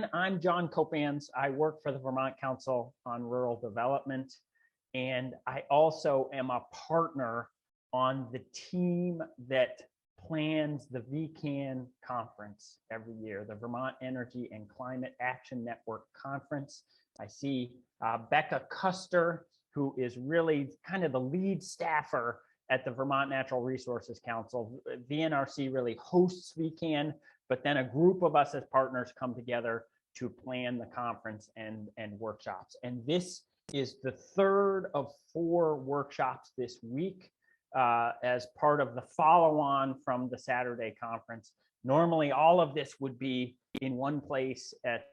Again, I'm John Copans. I work for the Vermont Council on Rural Development, and I also am a partner on the team that plans the VECAN conference every year, the Vermont Energy and Climate Action Network Conference. I see Becca Custer, who is really kind of the lead staffer at the Vermont Natural Resources Council. VNRC really hosts VECAN, but then a group of us as partners come together to plan the conference and workshops. And this is the third of 4 workshops this week as part of the follow-on from the Saturday conference. Normally, all of this would be in one place at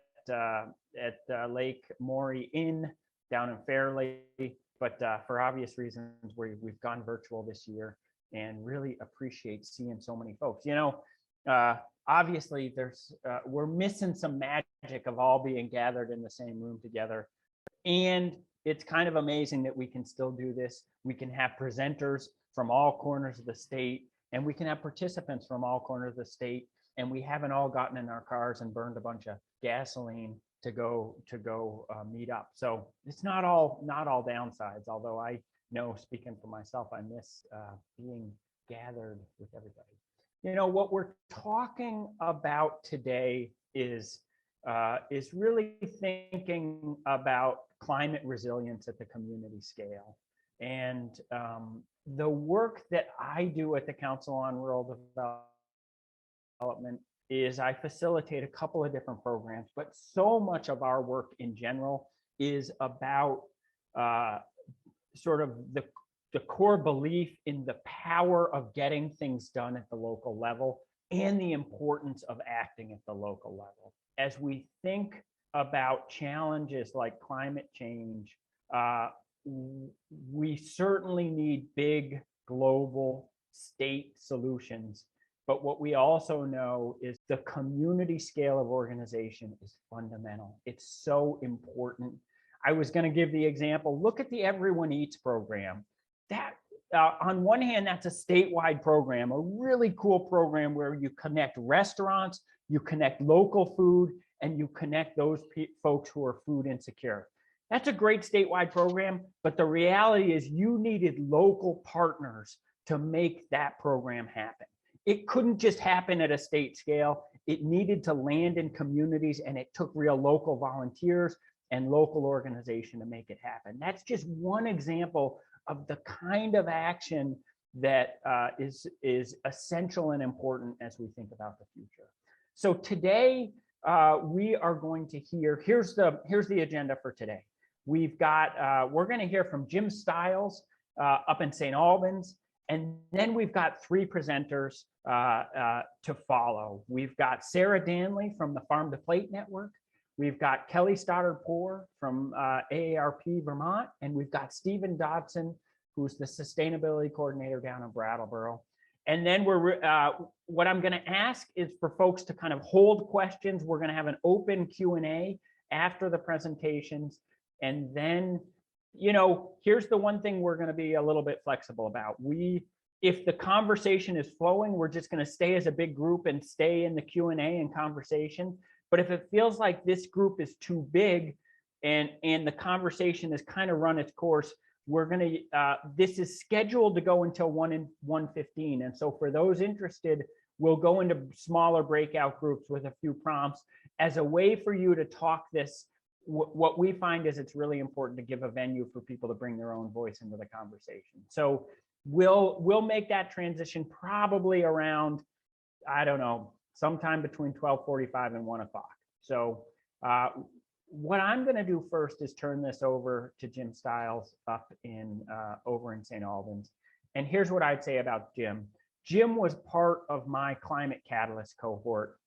Lake Maury Inn down in Fairley, but for obvious reasons, we've gone virtual this year and really appreciate seeing so many folks. You know, obviously we're missing some magic of all being gathered in the same room together. And it's kind of amazing that we can still do this. We can have presenters from all corners of the state, and we can have participants from all corners of the state, and we haven't all gotten in our cars and burned a bunch of gasoline to go meet up. So it's not all downsides, although I know, speaking for myself, I miss being gathered with everybody. You know, what we're talking about today is really thinking about climate resilience at the community scale. And the work that I do at the Council on Rural Development is I facilitate a couple of different programs, but so much of our work in general is about sort of the core belief in the power of getting things done at the local level and the importance of acting at the local level. As we think about challenges like climate change, we certainly need big global state solutions. But what we also know is the community scale of organization is fundamental. It's so important. I was going to give the example, look at the Everyone Eats program. That on one hand, that's a statewide program, a really cool program where you connect restaurants, you connect local food, and you connect those folks who are food insecure. That's a great statewide program, but the reality is you needed local partners to make that program happen. It couldn't just happen at a state scale. It needed to land in communities, and it took real local volunteers and local organization to make it happen. That's just one example of the kind of action that is essential and important as we think about the future. So today we are going to hear, here's the agenda for today. We've got, we're gonna hear from Jim Stiles up in St. Albans, and then we've got 3 presenters to follow. We've got Sarah Danley from the Farm to Plate Network. We've got Kelly Stoddard-Poor from AARP Vermont, and we've got Stephen Dodson, who's the sustainability coordinator down in Brattleboro. And then what I'm going to ask is for folks to kind of hold questions. We're going to have an open Q&A after the presentations. And then, you know, here's the one thing we're going to be a little bit flexible about. If the conversation is flowing, we're just going to stay as a big group and stay in the Q&A and conversation. But if it feels like this group is too big and the conversation has kind of run its course, we're going to, this is scheduled to go until 1:15. And so for those interested, we'll go into smaller breakout groups with a few prompts as a way for you to talk this. What we find is it's really important to give a venue for people to bring their own voice into the conversation. So we'll make that transition probably around, I don't know, sometime between 12:45 and 1 o'clock. So what I'm going to do first is turn this over to Jim Stiles up in over in St. Albans. And here's what I'd say about Jim. Jim was part of my Climate Catalyst cohort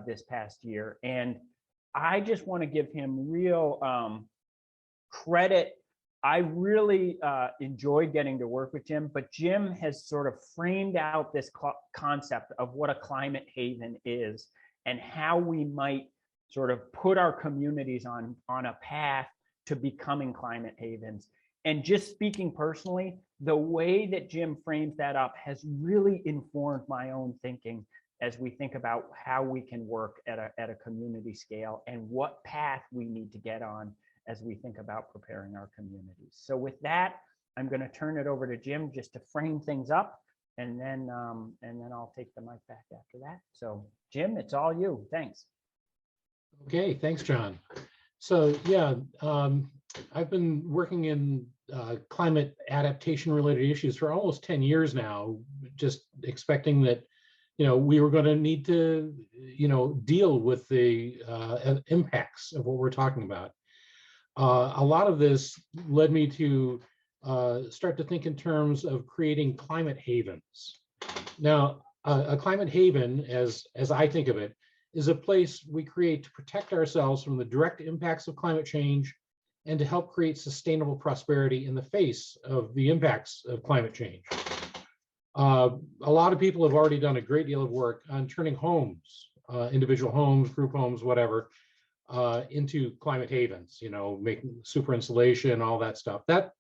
this past year. And I just want to give him real credit. I really enjoyed getting to work with Jim, but Jim has sort of framed out this concept of what a climate haven is and how we might sort of put our communities on a path to becoming climate havens. And just speaking personally, the way that Jim frames that up has really informed my own thinking as we think about how we can work at a community scale and what path we need to get on as we think about preparing our communities. So with that, I'm going to turn it over to Jim just to frame things up, and then I'll take the mic back after that. So Jim, it's all you. Thanks. Okay, thanks, John. So yeah, I've been working in climate adaptation related issues for almost 10 years now, just expecting that, we were going to need to, deal with the impacts of what we're talking about. A lot of this led me to start to think in terms of creating climate havens. Now, a climate haven, as I think of it, is a place we create to protect ourselves from the direct impacts of climate change and to help create sustainable prosperity in the face of the impacts of climate change. A lot of people have already done a great deal of work on turning homes, individual homes, group homes, whatever, into climate havens, making super insulation, all that stuff. That,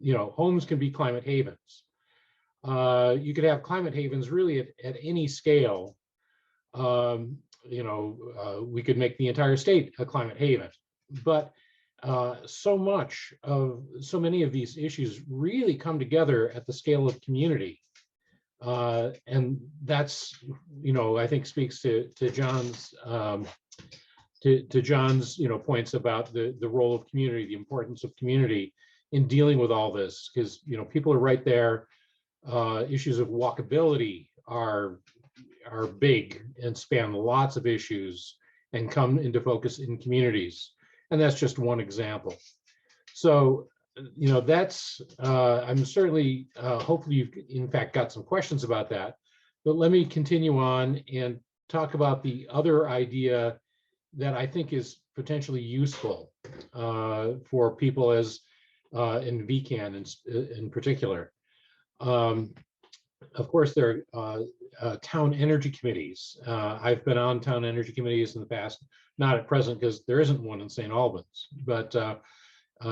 homes can be climate havens. You could have climate havens really at any scale. We could make the entire state a climate haven, but so many of these issues really come together at the scale of community. And that's, I think speaks to John's John's, points about the role of community, the importance of community in dealing with all this, because, people are right there. Issues of walkability are big and span lots of issues and come into focus in communities. And that's just one example. So, that's, I'm certainly, hopefully you've in fact got some questions about that, but let me continue on and talk about the other idea that I think is potentially useful for people as in VECAN in particular. Of course, there are town energy committees. I've been on town energy committees in the past, not at present because there isn't one in St. Albans, but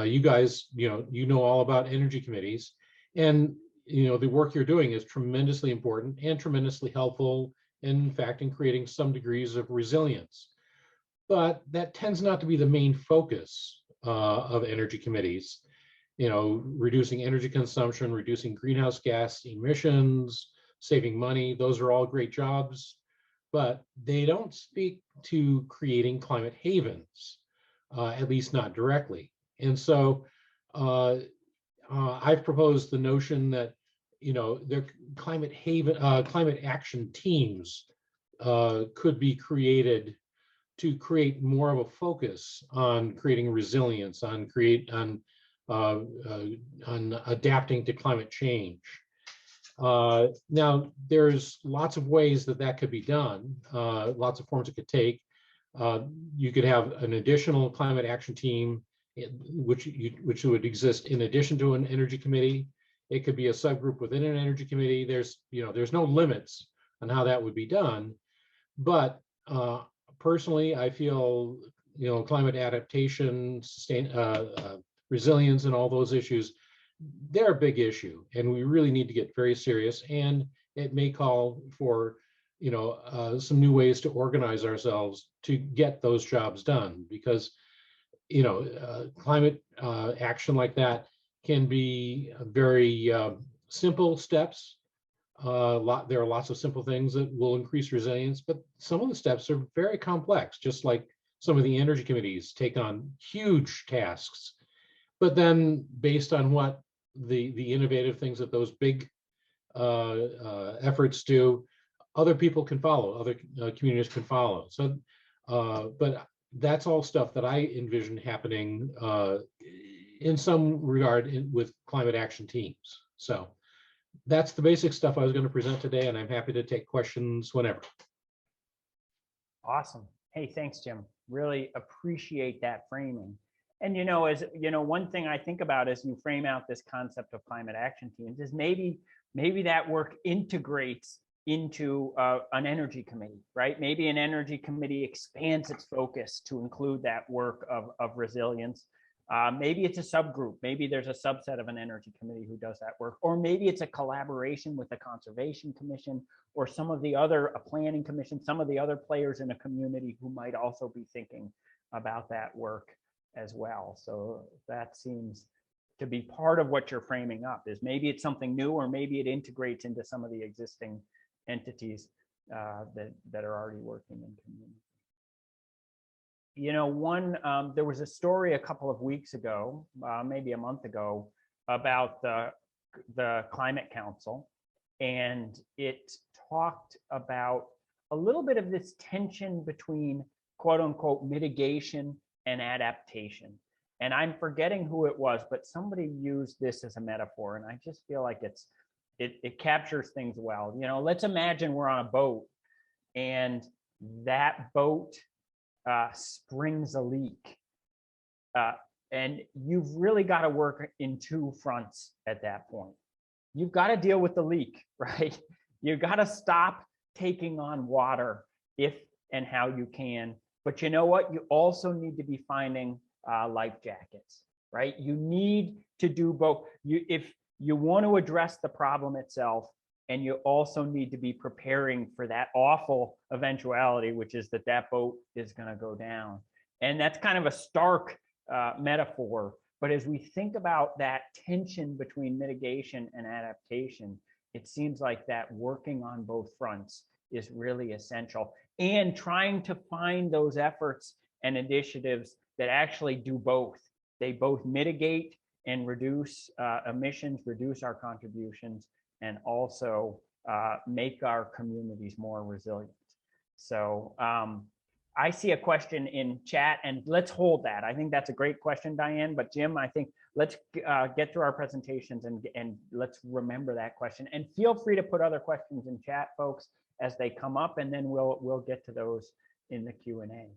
you guys, you know all about energy committees, and the work you're doing is tremendously important and tremendously helpful, in fact, in creating some degrees of resilience. But that tends not to be the main focus of energy committees. Reducing energy consumption, reducing greenhouse gas emissions, saving money, those are all great jobs, but they don't speak to creating climate havens, at least not directly. And so I've proposed the notion that, their climate action teams could be created to create more of a focus on creating resilience, on adapting to climate change. Now, there's lots of ways that could be done, lots of forms it could take. You could have an additional climate action team, which would exist in addition to an energy committee. It could be a subgroup within an energy committee. There's no limits on how that would be done. But personally, I feel, climate adaptation, resilience, and all those issues, they're a big issue, and we really need to get very serious. And it may call for, some new ways to organize ourselves to get those jobs done, because, climate action like that can be very simple steps. There are lots of simple things that will increase resilience, but some of the steps are very complex, just like some of the energy committees take on huge tasks. But then based on what the innovative things that those big efforts do, other people can follow, other communities can follow. So, but that's all stuff that I envision happening in some regard with climate action teams. So that's the basic stuff I was going to present today, and I'm happy to take questions whenever. Awesome. Hey, thanks, Jim. Really appreciate that framing. And, one thing I think about as you frame out this concept of climate action teams is maybe that work integrates into an energy committee, right? Maybe an energy committee expands its focus to include that work of resilience. Maybe it's a subgroup. Maybe there's a subset of an energy committee who does that work, or maybe it's a collaboration with the Conservation Commission or some of the other, a planning commission, some of the other players in a community who might also be thinking about that work as well. So that seems to be part of what you're framing up, is maybe it's something new, or maybe it integrates into some of the existing entities that are already working in community. You know, there was a story a couple of weeks ago, maybe a month ago, about the Climate Council, and it talked about a little bit of this tension between quote unquote mitigation and adaptation. And I'm forgetting who it was, but somebody used this as a metaphor, and I just feel like it captures things well. You know, let's imagine we're on a boat, and that boat springs a leak, and you've really got to work in two fronts at that point. You've got to deal with the leak, right? You've got to stop taking on water if and how you can. But you know what? You also need to be finding life jackets, right? You need to do both. If you want to address the problem itself, and you also need to be preparing for that awful eventuality, which is that that boat is going to go down. And that's kind of a stark metaphor. But as we think about that tension between mitigation and adaptation, it seems like that working on both fronts is really essential. And trying to find those efforts and initiatives that actually do both. They both mitigate and reduce emissions, reduce our contributions, and also make our communities more resilient. So I see a question in chat, and let's hold that. I think that's a great question, Diane. But Jim, I think let's get through our presentations and let's remember that question. And feel free to put other questions in chat, folks, as they come up, and then we'll get to those in the Q&A.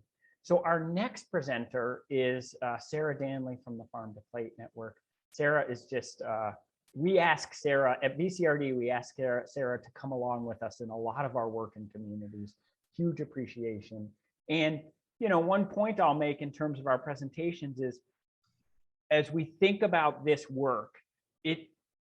So our next presenter is Sarah Danley from the Farm to Plate Network. Sarah is just we ask Sarah at VCRD, we ask Sarah to come along with us in a lot of our work in communities. Huge appreciation. And, you know, one point I'll make in terms of our presentations is, as we think about this work,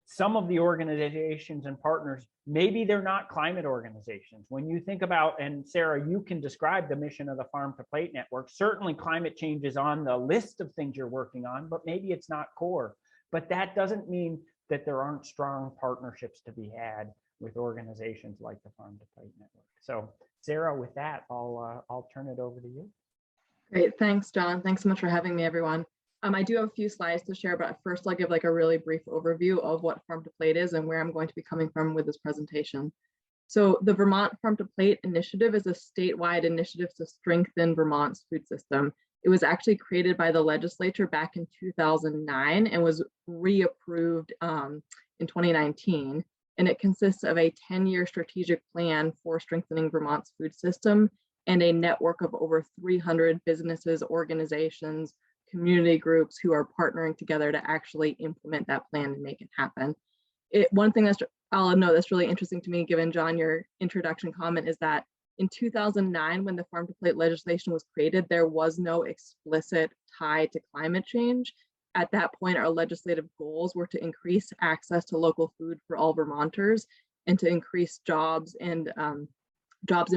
some of the organizations and partners, maybe they're not climate organizations. When you think about, and Sarah, you can describe the mission of the Farm to Plate Network. Certainly climate change is on the list of things you're working on, but maybe it's not core. But that doesn't mean that there aren't strong partnerships to be had with organizations like the Farm to Plate Network. So Sarah, with that, I'll turn it over to you. Great, thanks, John. Thanks so much for having me, everyone. I do have a few slides to share, but first I'll give like a really brief overview of what Farm to Plate is and where I'm going to be coming from with this presentation. So the Vermont Farm to Plate initiative is a statewide initiative to strengthen Vermont's food system. It was actually created by the legislature back in 2009 and was reapproved in 2019. And it consists of a 10-year strategic plan for strengthening Vermont's food system and a network of over 300 businesses, organizations, community groups who are partnering together to actually implement that plan and make it happen. One thing I'll note that's really interesting to me, given John, your introduction comment, is that in 2009, when the Farm to Plate legislation was created, there was no explicit tie to climate change. At that point, our legislative goals were to increase access to local food for all Vermonters and to increase jobs and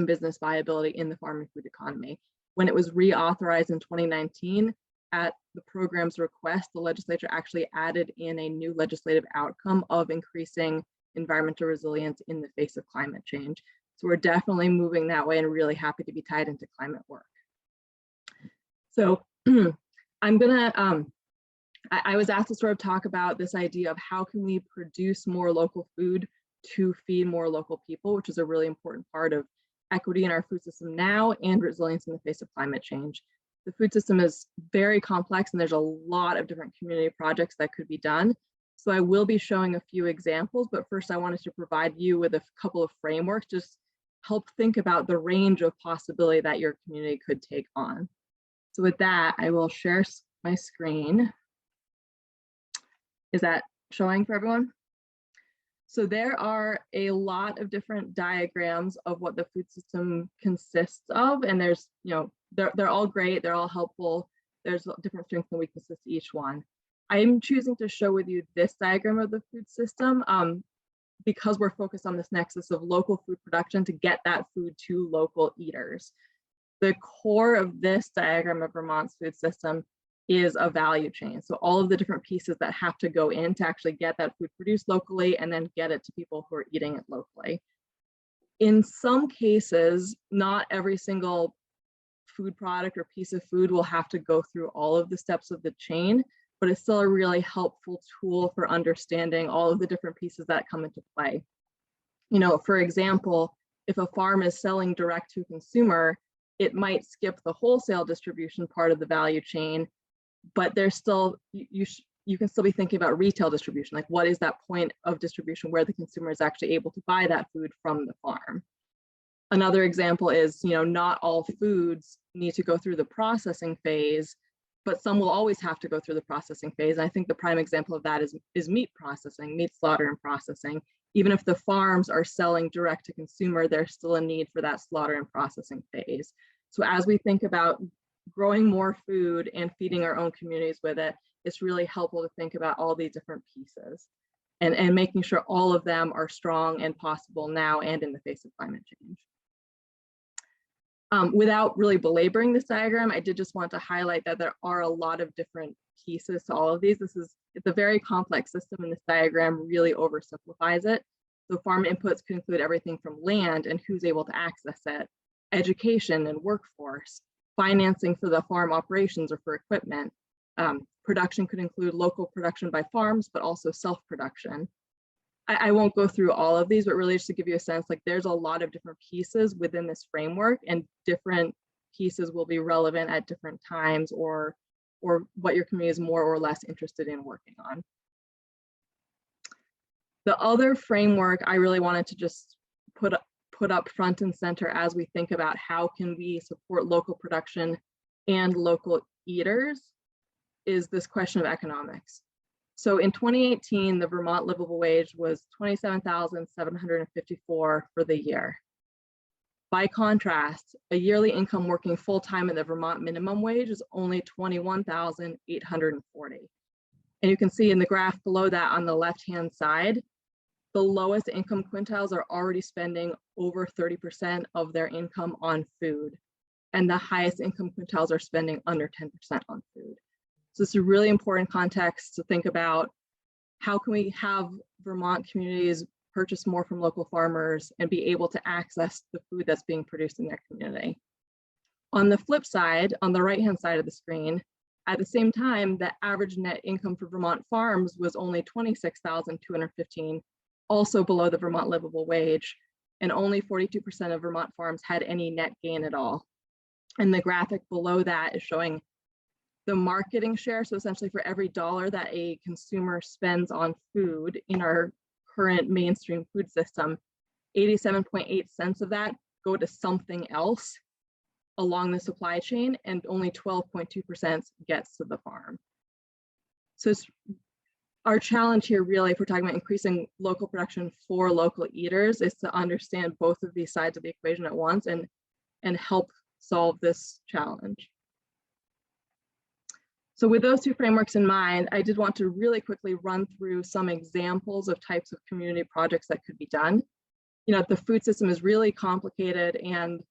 business viability in the farm and food economy. When it was reauthorized in 2019, at the program's request, the legislature actually added in a new legislative outcome of increasing environmental resilience in the face of climate change. So we're definitely moving that way and really happy to be tied into climate work. So I'm gonna, I was asked to sort of talk about this idea of how can we produce more local food to feed more local people, which is a really important part of equity in our food system now and resilience in the face of climate change. The food system is very complex and there's a lot of different community projects that could be done. So I will be showing a few examples, but first I wanted to provide you with a couple of frameworks, just help think about the range of possibility that your community could take on. So with that, I will share my screen. Is that showing for everyone? So there are a lot of different diagrams of what the food system consists of, and there's, you know, they're all great, they're all helpful. there's different strengths and weaknesses to each one. I'm choosing to show with you this diagram of the food system because we're focused on this nexus of local food production to get that food to local eaters. The core of this diagram of Vermont's food system is a value chain. So all of the different pieces that have to go in to actually get that food produced locally and then get it to people who are eating it locally. In some cases, not every single food product or piece of food will have to go through all of the steps of the chain, but it's still a really helpful tool for understanding all of the different pieces that come into play. You know, for example, if a farm is selling direct to consumer, it might skip the wholesale distribution part of the value chain, but there's still, you can still be thinking about retail distribution, like what is that point of distribution where the consumer is actually able to buy that food from the farm. Another example is, you know, not all foods need to go through the processing phase, but some will always have to go through the processing phase. And I think the prime example of that is meat processing, meat slaughter and processing. Even if the farms are selling direct to consumer, there's still a need for that slaughter and processing phase. So as we think about growing more food and feeding our own communities with it, it's really helpful to think about all these different pieces and making sure all of them are strong and possible now and in the face of climate change. Without really belaboring this diagram, I did just want to highlight that there are a lot of different pieces to all of these. It's a very complex system, and this diagram really oversimplifies it. So farm inputs could include everything from land and who's able to access it, education and workforce, financing for the farm operations or for equipment. Production could include local production by farms, but also self-production. I won't go through all of these, but really just to give you a sense, like there's a lot of different pieces within this framework, and different pieces will be relevant at different times or what your community is more or less interested in working on. The other framework I really wanted to just put up front and center as we think about how can we support local production and local eaters is this question of economics. So in 2018, the Vermont livable wage was $27,754 for the year. By contrast, a yearly income working full-time at the Vermont minimum wage is only $21,840. And you can see in the graph below that on the left-hand side, the lowest income quintiles are already spending over 30% of their income on food, and the highest income quintiles are spending under 10% on food. So it's a really important context to think about how can we have Vermont communities purchase more from local farmers and be able to access the food that's being produced in their community. On the flip side, on the right-hand side of the screen, at the same time, the average net income for Vermont farms was only $26,215, also below the Vermont livable wage, and only 42% of Vermont farms had any net gain at all. And the graphic below that is showing the marketing share. So essentially for every dollar that a consumer spends on food in our current mainstream food system, 87.8 cents of that go to something else along the supply chain, and only 12.2% gets to the farm. So it's our challenge here really, if we're talking about increasing local production for local eaters, is to understand both of these sides of the equation at once and help solve this challenge. So with those two frameworks in mind, I did want to really quickly run through some examples of types of community projects that could be done. You know, the food system is really complicated, and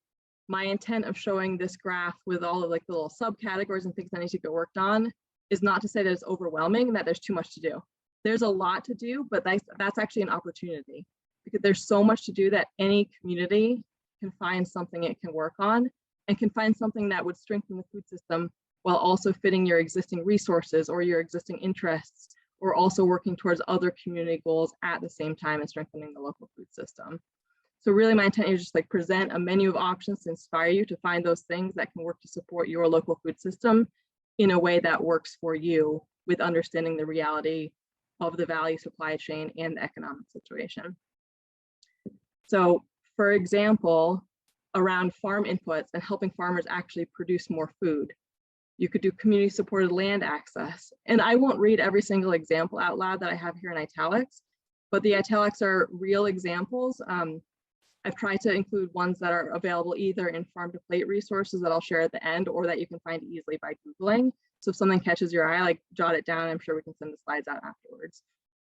my intent of showing this graph with all of like the little subcategories and things that need to get worked on is not to say that it's overwhelming and that there's too much to do. There's a lot to do, but that's actually an opportunity, because there's so much to do that any community can find something it can work on and can find something that would strengthen the food system while also fitting your existing resources or your existing interests, or also working towards other community goals at the same time and strengthening the local food system. So really my intent is just like present a menu of options to inspire you to find those things that can work to support your local food system in a way that works for you, with understanding the reality of the value supply chain and the economic situation. So for example, around farm inputs and helping farmers actually produce more food, you could do community supported land access. And I won't read every single example out loud that I have here in italics, but the italics are real examples. I've tried to include ones that are available either in farm to plate resources that I'll share at the end, or that you can find easily by Googling. So if something catches your eye, like jot it down. I'm sure we can send the slides out afterwards.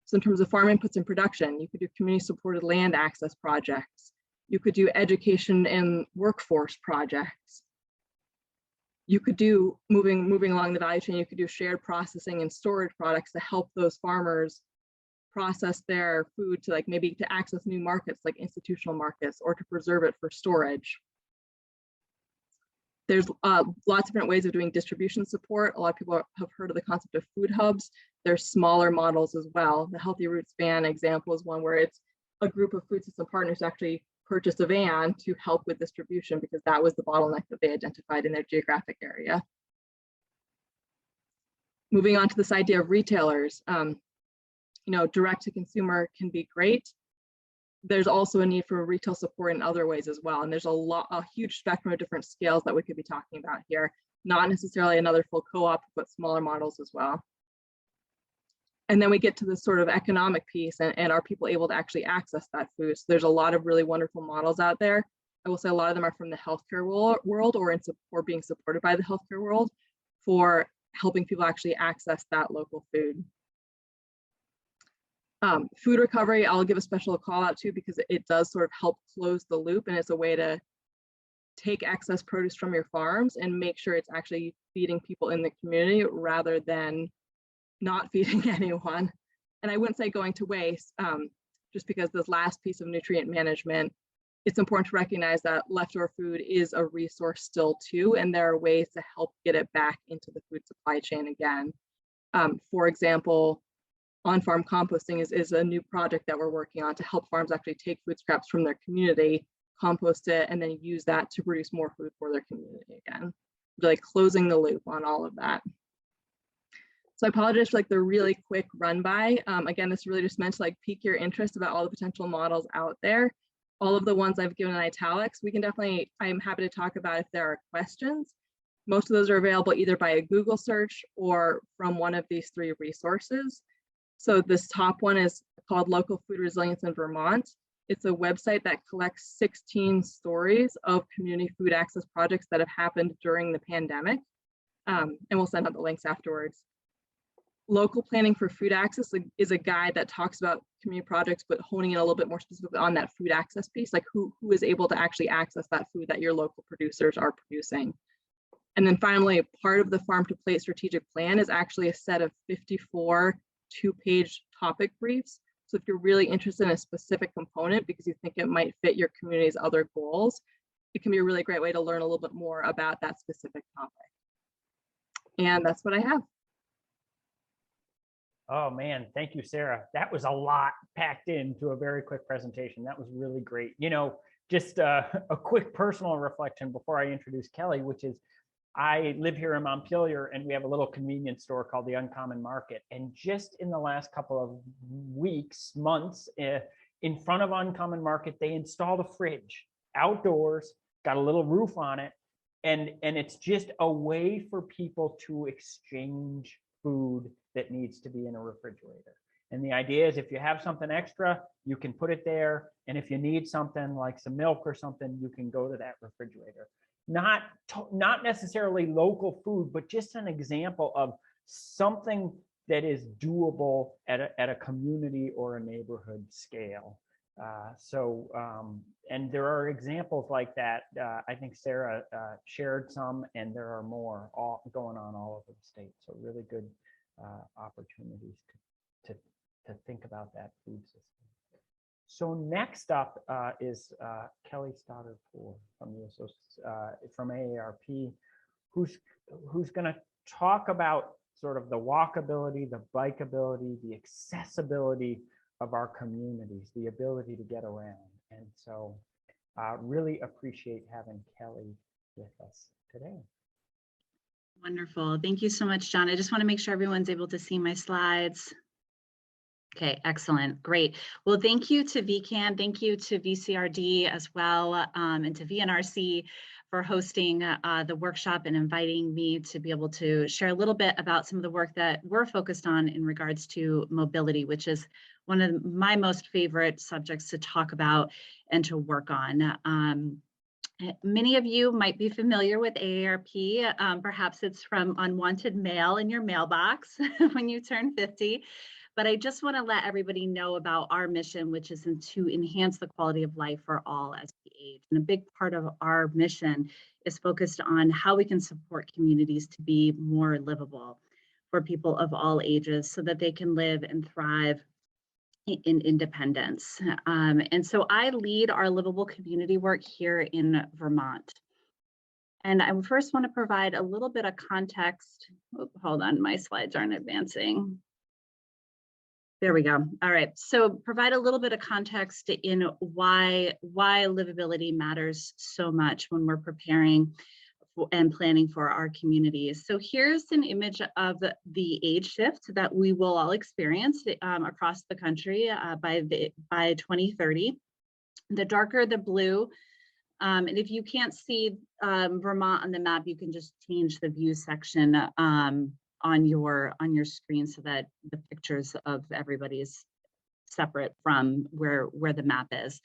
So in terms of farm inputs and production, you could do community supported land access projects. You could do education and workforce projects. You could do, moving along the value chain, you could do shared processing and storage products to help those farmers process their food to maybe to access new markets like institutional markets, or to preserve it for storage. There's lots of different ways of doing distribution support. A lot of people have heard of the concept of food hubs. There's smaller models as well. The Healthy Roots van example is one where it's a group of food system partners actually purchased a van to help with distribution because that was the bottleneck that they identified in their geographic area. Moving on to this idea of retailers, direct to consumer can be great. There's also a need for retail support in other ways as well. And there's a huge spectrum of different scales that we could be talking about here. Not necessarily another full co-op, but smaller models as well. And then we get to this sort of economic piece, and are people able to actually access that food? So there's a lot of really wonderful models out there. I will say a lot of them are from the healthcare world or being supported by the healthcare world for helping people actually access that local food. Food recovery, I'll give a special call out to because it does sort of help close the loop, and it's a way to take excess produce from your farms and make sure it's actually feeding people in the community rather than not feeding anyone. And I wouldn't say going to waste, just because this last piece of nutrient management, it's important to recognize that leftover food is a resource still too, and there are ways to help get it back into the food supply chain again. For example, on-farm composting is a new project that we're working on to help farms actually take food scraps from their community, compost it, and then use that to produce more food for their community again. Like closing the loop on all of that. So I apologize for the really quick run by. Again, this really just meant to pique your interest about all the potential models out there. All of the ones I've given in italics, I'm happy to talk about if there are questions. Most of those are available either by a Google search or from one of these three resources. So this top one is called Local Food Resilience in Vermont. It's a website that collects 16 stories of community food access projects that have happened during the pandemic. And we'll send out the links afterwards. Local Planning for Food Access is a guide that talks about community projects, but honing in a little bit more specifically on that food access piece, like who is able to actually access that food that your local producers are producing. And then finally, part of the Farm to Plate strategic plan is actually a set of 54 two-page topic briefs. So if you're really interested in a specific component because you think it might fit your community's other goals, it can be a really great way to learn a little bit more about that specific topic. And that's what I have. Oh man, thank you, Sarah. That was a lot packed into a very quick presentation. That was really great. Just a quick personal reflection before I introduce Kelly, which is I live here in Montpelier and we have a little convenience store called the Uncommon Market. And just in the last couple of weeks, months, in front of Uncommon Market, they installed a fridge outdoors, got a little roof on it. And it's just a way for people to exchange food that needs to be in a refrigerator. And the idea is if you have something extra, you can put it there. And if you need something like some milk or something, you can go to that refrigerator. Not necessarily local food, but just an example of something that is doable at a community or a neighborhood scale. And there are examples like that. I think Sarah shared some, and there are more going on all over the state. So really good opportunities to think about that food system. So next up is Kelly Stoddard-Poor from AARP, who's going to talk about sort of the walkability, the bikeability, the accessibility of our communities, the ability to get around. And so really appreciate having Kelly with us today. Wonderful. Thank you so much, John. I just want to make sure everyone's able to see my slides. Okay, excellent. Great. Well, thank you to VECAN. Thank you to VCRD as well, and to VNRC for hosting the workshop and inviting me to be able to share a little bit about some of the work that we're focused on in regards to mobility, which is one of my most favorite subjects to talk about and to work on. Many of you might be familiar with AARP. Perhaps it's from unwanted mail in your mailbox when you turn 50. But I just want to let everybody know about our mission, which is to enhance the quality of life for all as we age. And a big part of our mission is focused on how we can support communities to be more livable for people of all ages so that they can live and thrive in independence. And so I lead our livable community work here in Vermont. And I first want to provide a little bit of context. Oh, hold on, my slides aren't advancing. There we go. All right. So provide a little bit of context in why livability matters so much when we're preparing and planning for our communities. So here's an image of the age shift that we will all experience across the country by 2030. The darker the blue, and if you can't see Vermont on the map, you can just change the view section on your screen so that the pictures of everybody is separate from where the map is.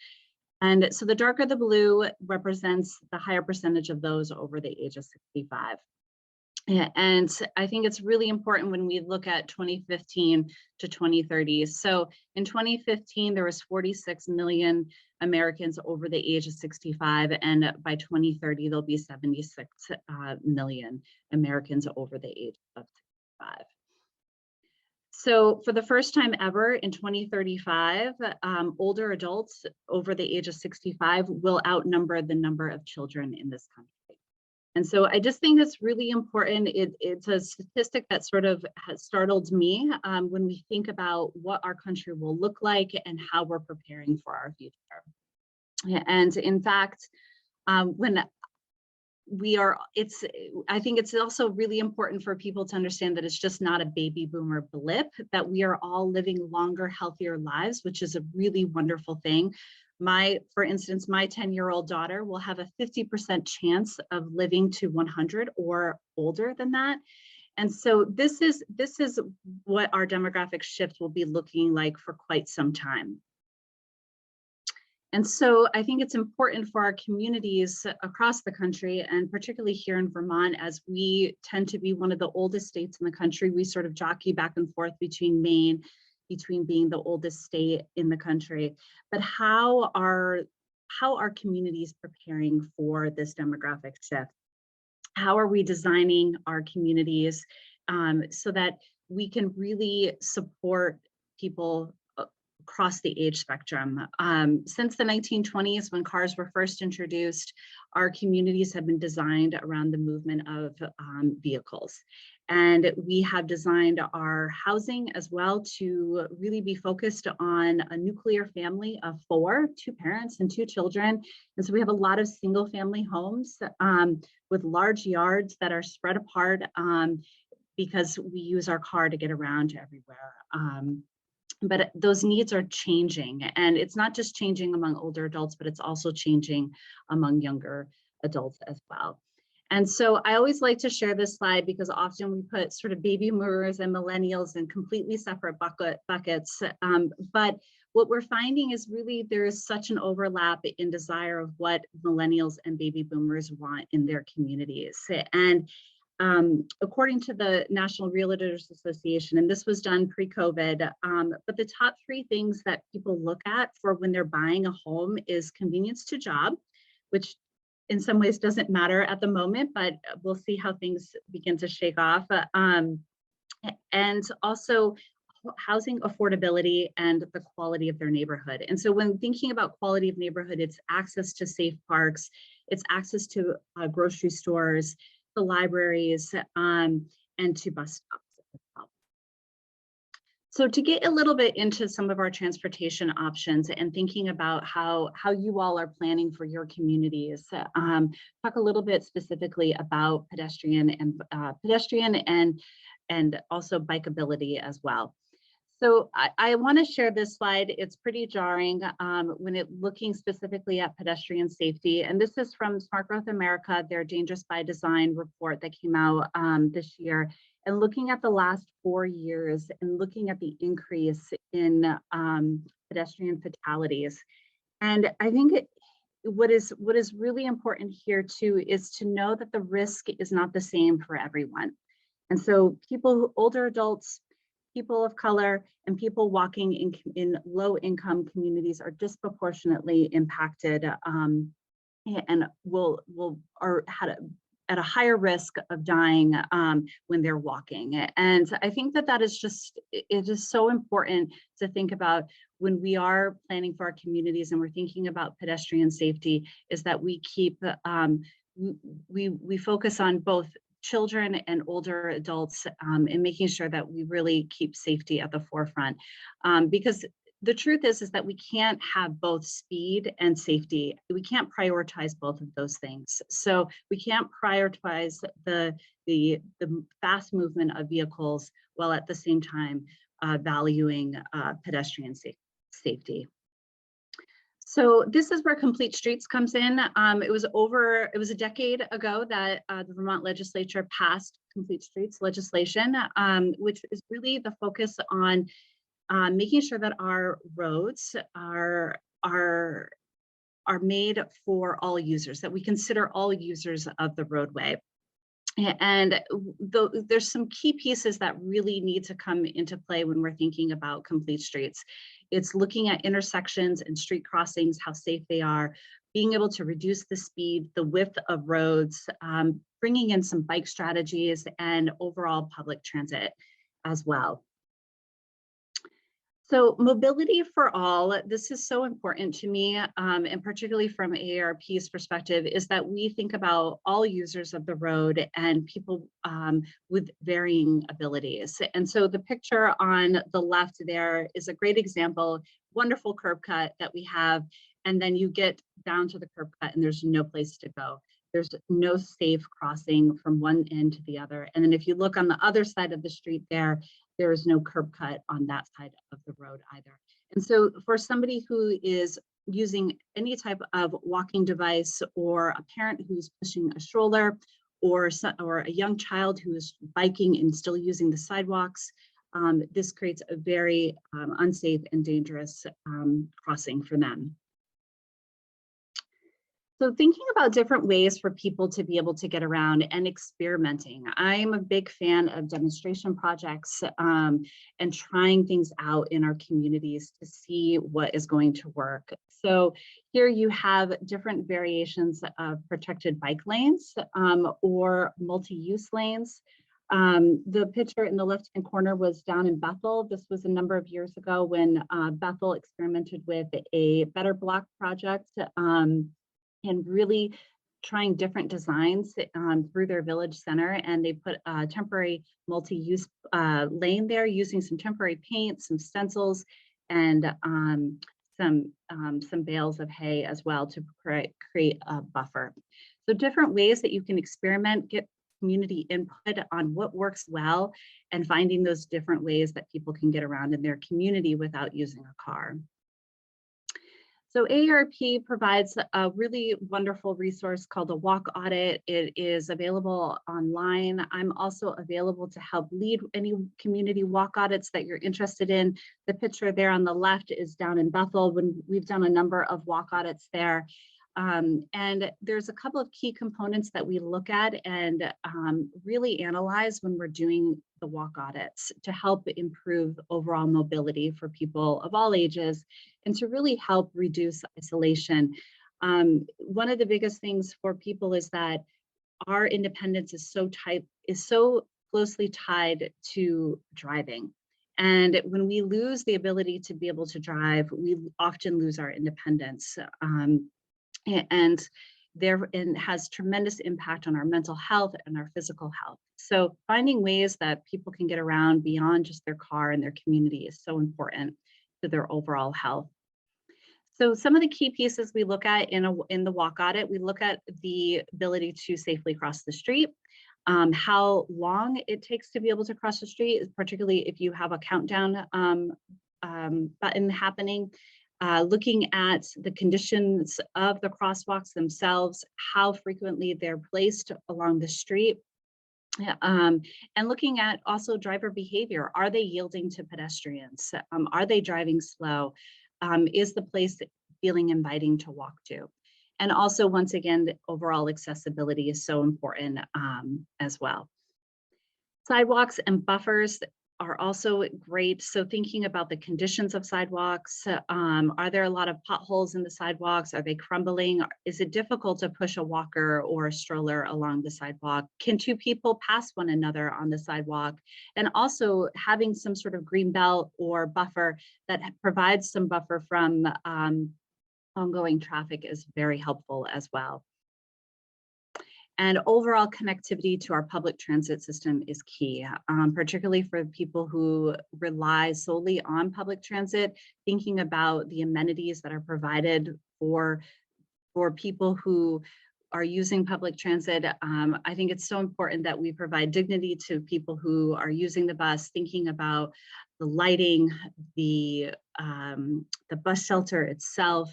And so the darker the blue represents the higher percentage of those over the age of 65. And I think it's really important when we look at 2015 to 2030. So in 2015, there was 46 million Americans over the age of 65, and by 2030, there'll be 76 million Americans over the age of 65. So for the first time ever in 2035, older adults over the age of 65 will outnumber the number of children in this country. And so I just think it's really important. It's a statistic that sort of has startled me when we think about what our country will look like and how we're preparing for our future. And in fact, I think it's also really important for people to understand that it's just not a baby boomer blip, that we are all living longer, healthier lives, which is a really wonderful thing. For instance, my 10-year-old daughter will have a 50% chance of living to 100 or older than that. And so this is what our demographic shift will be looking like for quite some time. And so I think it's important for our communities across the country, and particularly here in Vermont, as we tend to be one of the oldest states in the country. We sort of jockey back and forth between Maine, between being the oldest state in the country. But how are communities preparing for this demographic shift? How are we designing our communities so that we can really support people across the age spectrum? Since the 1920s, when cars were first introduced, our communities have been designed around the movement of vehicles. And we have designed our housing as well to really be focused on a nuclear family of 4, 2 parents and 2 children. And so we have a lot of single family homes with large yards that are spread apart because we use our car to get around everywhere. But those needs are changing, and it's not just changing among older adults, but it's also changing among younger adults as well. And so I always like to share this slide because often we put sort of baby boomers and millennials in completely separate buckets. But what we're finding is really there is such an overlap in desire of what millennials and baby boomers want in their communities. And according to the National Realtors Association, and this was done pre-COVID, but the top 3 things that people look at for when they're buying a home is convenience to job, which in some ways doesn't matter at the moment, but we'll see how things begin to shake off. And also housing affordability and the quality of their neighborhood. And so when thinking about quality of neighborhood, it's access to safe parks, it's access to grocery stores, to libraries, and to bus stops as well. So to get a little bit into some of our transportation options and thinking about how you all are planning for your communities, talk a little bit specifically about pedestrian and also bikeability as well. So I want to share this slide. It's pretty jarring when looking specifically at pedestrian safety. And this is from Smart Growth America, their Dangerous by Design report that came out this year. And looking at the last 4 years and looking at the increase in pedestrian fatalities. And I think what is really important here too is to know that the risk is not the same for everyone. And so older adults, people of color, and people walking in low-income communities are disproportionately impacted and are at a higher risk of dying when they're walking. And I think that it is so important to think about when we are planning for our communities and we're thinking about pedestrian safety, is that we keep we focus on both children and older adults and making sure that we really keep safety at the forefront. Because the truth is that we can't have both speed and safety. We can't prioritize both of those things. So we can't prioritize the fast movement of vehicles while at the same time valuing pedestrian safety. So this is where Complete Streets comes in. It was a decade ago that the Vermont legislature passed Complete Streets legislation, which is really the focus on making sure that our roads are made for all users, that we consider all users of the roadway. And there's some key pieces that really need to come into play when we're thinking about complete streets. It's looking at intersections and street crossings, how safe they are, being able to reduce the speed, the width of roads, bringing in some bike strategies and overall public transit as well. So mobility for all, this is so important to me, and particularly from AARP's perspective, is that we think about all users of the road and people with varying abilities. And so the picture on the left there is a great example, wonderful curb cut that we have, and then you get down to the curb cut and there's no place to go. There's no safe crossing from one end to the other. And then if you look on the other side of the street there is no curb cut on that side of the road either. And so for somebody who is using any type of walking device, or a parent who's pushing a stroller, or a young child who is biking and still using the sidewalks, this creates a very unsafe and dangerous crossing for them. So thinking about different ways for people to be able to get around and experimenting. I'm a big fan of demonstration projects and trying things out in our communities to see what is going to work. So here you have different variations of protected bike lanes or multi-use lanes. The picture in the left-hand corner was down in Bethel. This was a number of years ago when Bethel experimented with a Better Block project and really trying different designs through their village center. And they put a temporary multi-use lane there using some temporary paint, some stencils, and some bales of hay as well to create a buffer. So different ways that you can experiment, get community input on what works well, and finding those different ways that people can get around in their community without using a car. So AARP provides a really wonderful resource called the Walk Audit. It is available online. I'm also available to help lead any community walk audits that you're interested in. The picture there on the left is down in Bethel when we've done a number of walk audits there. And there's a couple of key components that we look at and really analyze when we're doing the walk audits to help improve overall mobility for people of all ages and to really help reduce isolation. One of the biggest things for people is that our independence is so closely tied to driving. And when we lose the ability to be able to drive, we often lose our independence. And has tremendous impact on our mental health and our physical health. So finding ways that people can get around beyond just their car and their community is so important to their overall health. So some of the key pieces we look at in the walk audit, we look at the ability to safely cross the street. how long it takes to be able to cross the street, particularly if you have a countdown button happening. Looking at the conditions of the crosswalks themselves, how frequently they're placed along the street. And looking at also driver behavior. Are they yielding to pedestrians? Are they driving slow? Is the place feeling inviting to walk to? And also, once again, the overall accessibility is so important as well. Sidewalks and buffers are also great. So thinking about the conditions of sidewalks, are there a lot of potholes in the sidewalks? Are they crumbling? Is it difficult to push a walker or a stroller along the sidewalk? Can two people pass one another on the sidewalk? And also having some sort of green belt or buffer that provides some buffer from ongoing traffic is very helpful as well. And overall connectivity to our public transit system is key, particularly for people who rely solely on public transit, thinking about the amenities that are provided for people who are using public transit. I think it's so important that we provide dignity to people who are using the bus, thinking about the lighting, the bus shelter itself,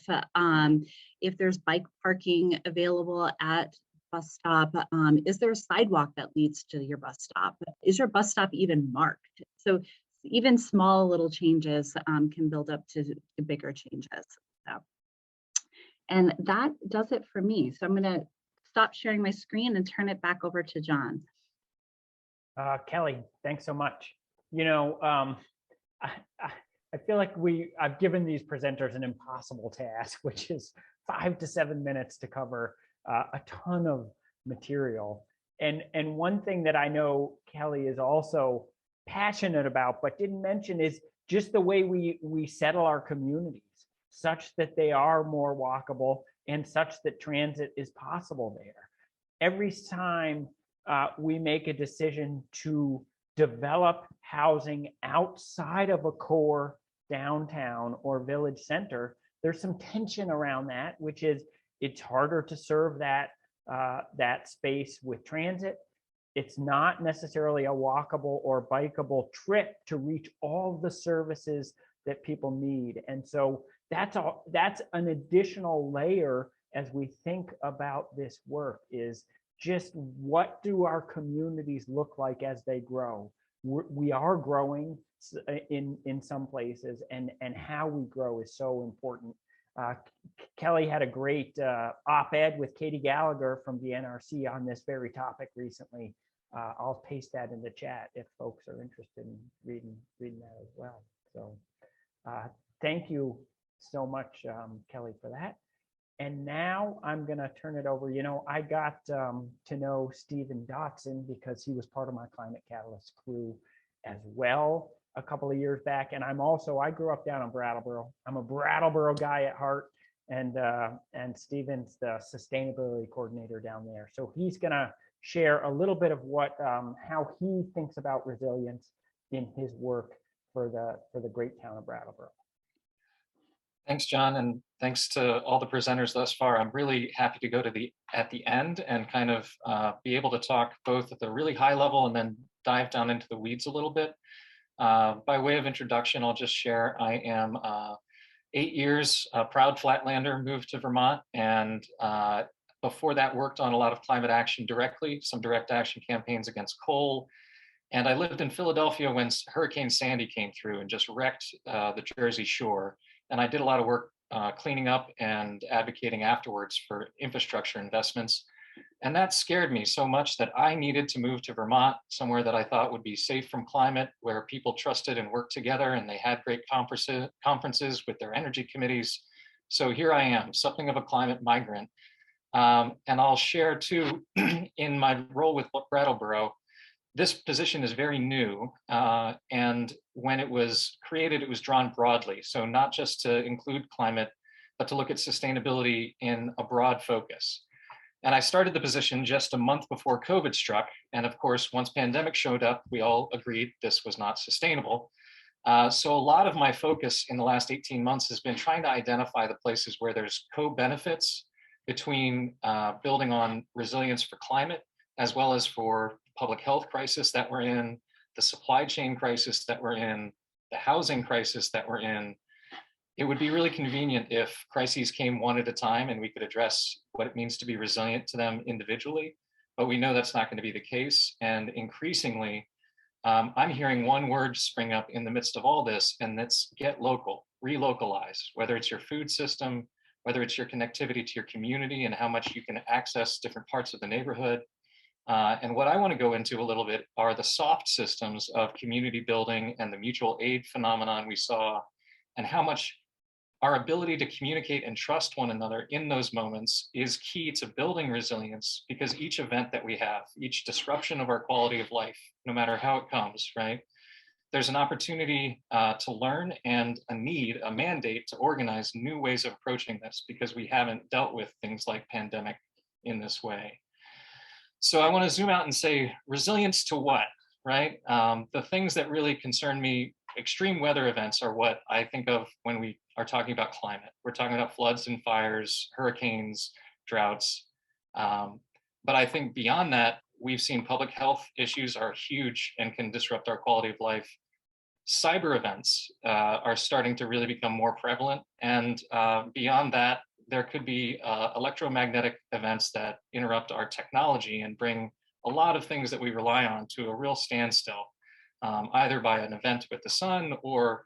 if there's bike parking available at bus stop, is there a sidewalk that leads to your bus stop? Is your bus stop even marked? So even small little changes can build up to bigger changes. So, and that does it for me. So I'm going to stop sharing my screen and turn it back over to John. Kelly, thanks so much. You know, I feel like I've given these presenters an impossible task, which is 5 to 7 minutes to cover a ton of material. And one thing that I know Kelly is also passionate about, but didn't mention, is just the way we settle our communities such that they are more walkable and such that transit is possible there. Every time we make a decision to develop housing outside of a core downtown or village center, there's some tension around that, which is it's harder to serve that space with transit. It's not necessarily a walkable or bikeable trip to reach all the services that people need. And so that's an additional layer as we think about this work, is just what do our communities look like as they grow? We are growing in some places, and how we grow is so important. Kelly had a great op-ed with Katie Gallagher from the NRC on this very topic recently. I'll paste that in the chat if folks are interested in reading that as well. So thank you so much, Kelly, for that. And now I'm going to turn it over. You know, I got to know Stephen Dotson because he was part of my Climate Catalyst crew as well a couple of years back. And I grew up down in Brattleboro. I'm a Brattleboro guy at heart, and Stephen's the sustainability coordinator down there. So he's going to share a little bit of how he thinks about resilience in his work for the great town of Brattleboro. Thanks, John, and thanks to all the presenters thus far. I'm really happy to go to at the end and kind of be able to talk both at the really high level and then dive down into the weeds a little bit. By way of introduction, I'll just share I am 8 years a proud Flatlander, moved to Vermont, and before that worked on a lot of climate action directly, some direct action campaigns against coal. And I lived in Philadelphia when Hurricane Sandy came through and just wrecked the Jersey Shore. And I did a lot of work cleaning up and advocating afterwards for infrastructure investments. And that scared me so much that I needed to move to Vermont, somewhere that I thought would be safe from climate, where people trusted and worked together, and they had great conferences with their energy committees. So here I am, something of a climate migrant. And I'll share too, in my role with Brattleboro, this position is very new, and when it was created, it was drawn broadly. So not just to include climate, but to look at sustainability in a broad focus. And I started the position just a month before COVID struck. And of course, once pandemic showed up, we all agreed this was not sustainable. So a lot of my focus in the last 18 months has been trying to identify the places where there's co-benefits between building on resilience for climate as well as for public health crisis that we're in, the supply chain crisis that we're in, the housing crisis that we're in, it would be really convenient if crises came one at a time and we could address what it means to be resilient to them individually, but we know that's not going to be the case. And increasingly, I'm hearing one word spring up in the midst of all this, and that's get local, re-localize, whether it's your food system, whether it's your connectivity to your community and how much you can access different parts of the neighborhood. And what I want to go into a little bit are the soft systems of community building and the mutual aid phenomenon we saw, and how much our ability to communicate and trust one another in those moments is key to building resilience, because each event that we have, each disruption of our quality of life, no matter how it comes, right? There's an opportunity to learn and a mandate to organize new ways of approaching this, because we haven't dealt with things like pandemic in this way. So I want to zoom out and say resilience to what, right? The things that really concern me, extreme weather events, are what I think of when we are talking about climate. We're talking about floods and fires, hurricanes, droughts. But I think beyond that, we've seen public health issues are huge and can disrupt our quality of life. Cyber events are starting to really become more prevalent. And beyond that, there could be electromagnetic events that interrupt our technology and bring a lot of things that we rely on to a real standstill, either by an event with the sun or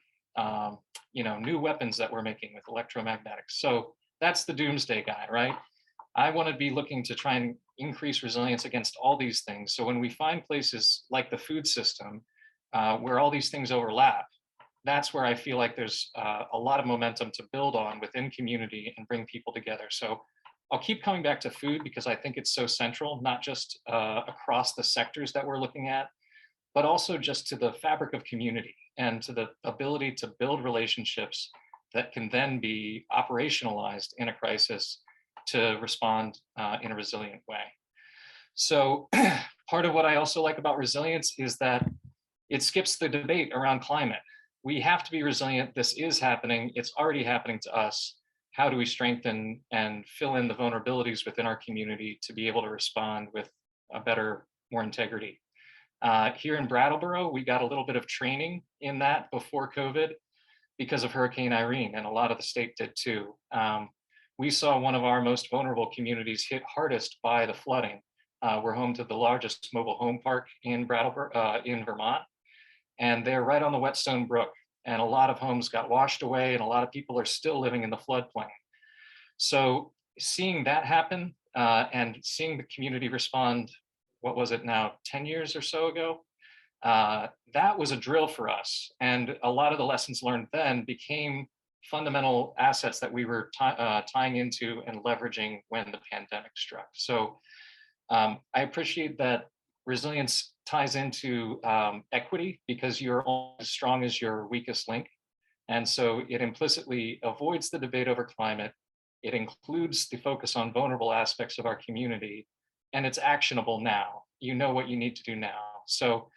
new weapons that we're making with electromagnetics. So that's the doomsday guy, right? I want to be looking to try and increase resilience against all these things. So when we find places like the food system where all these things overlap, that's where I feel like there's a lot of momentum to build on within community and bring people together. So I'll keep coming back to food because I think it's so central, not just across the sectors that we're looking at, but also just to the fabric of community and to the ability to build relationships that can then be operationalized in a crisis to respond in a resilient way. So part of what I also like about resilience is that it skips the debate around climate. We have to be resilient. This is happening. It's already happening to us. How do we strengthen and fill in the vulnerabilities within our community to be able to respond with a better, more integrity? Here in Brattleboro, we got a little bit of training in that before COVID because of Hurricane Irene, and a lot of the state did too. We saw one of our most vulnerable communities hit hardest by the flooding. We're home to the largest mobile home park in Brattleboro, in Vermont, and they're right on the Whetstone Brook. And a lot of homes got washed away, and a lot of people are still living in the floodplain. So seeing that happen and seeing the community respond, what was it now, 10 years or so ago? That was a drill for us. And a lot of the lessons learned then became fundamental assets that we were tying into and leveraging when the pandemic struck. So I appreciate that resilience ties into equity, because you're only as strong as your weakest link. And so it implicitly avoids the debate over climate. It includes the focus on vulnerable aspects of our community, and it's actionable now. You know what you need to do now. So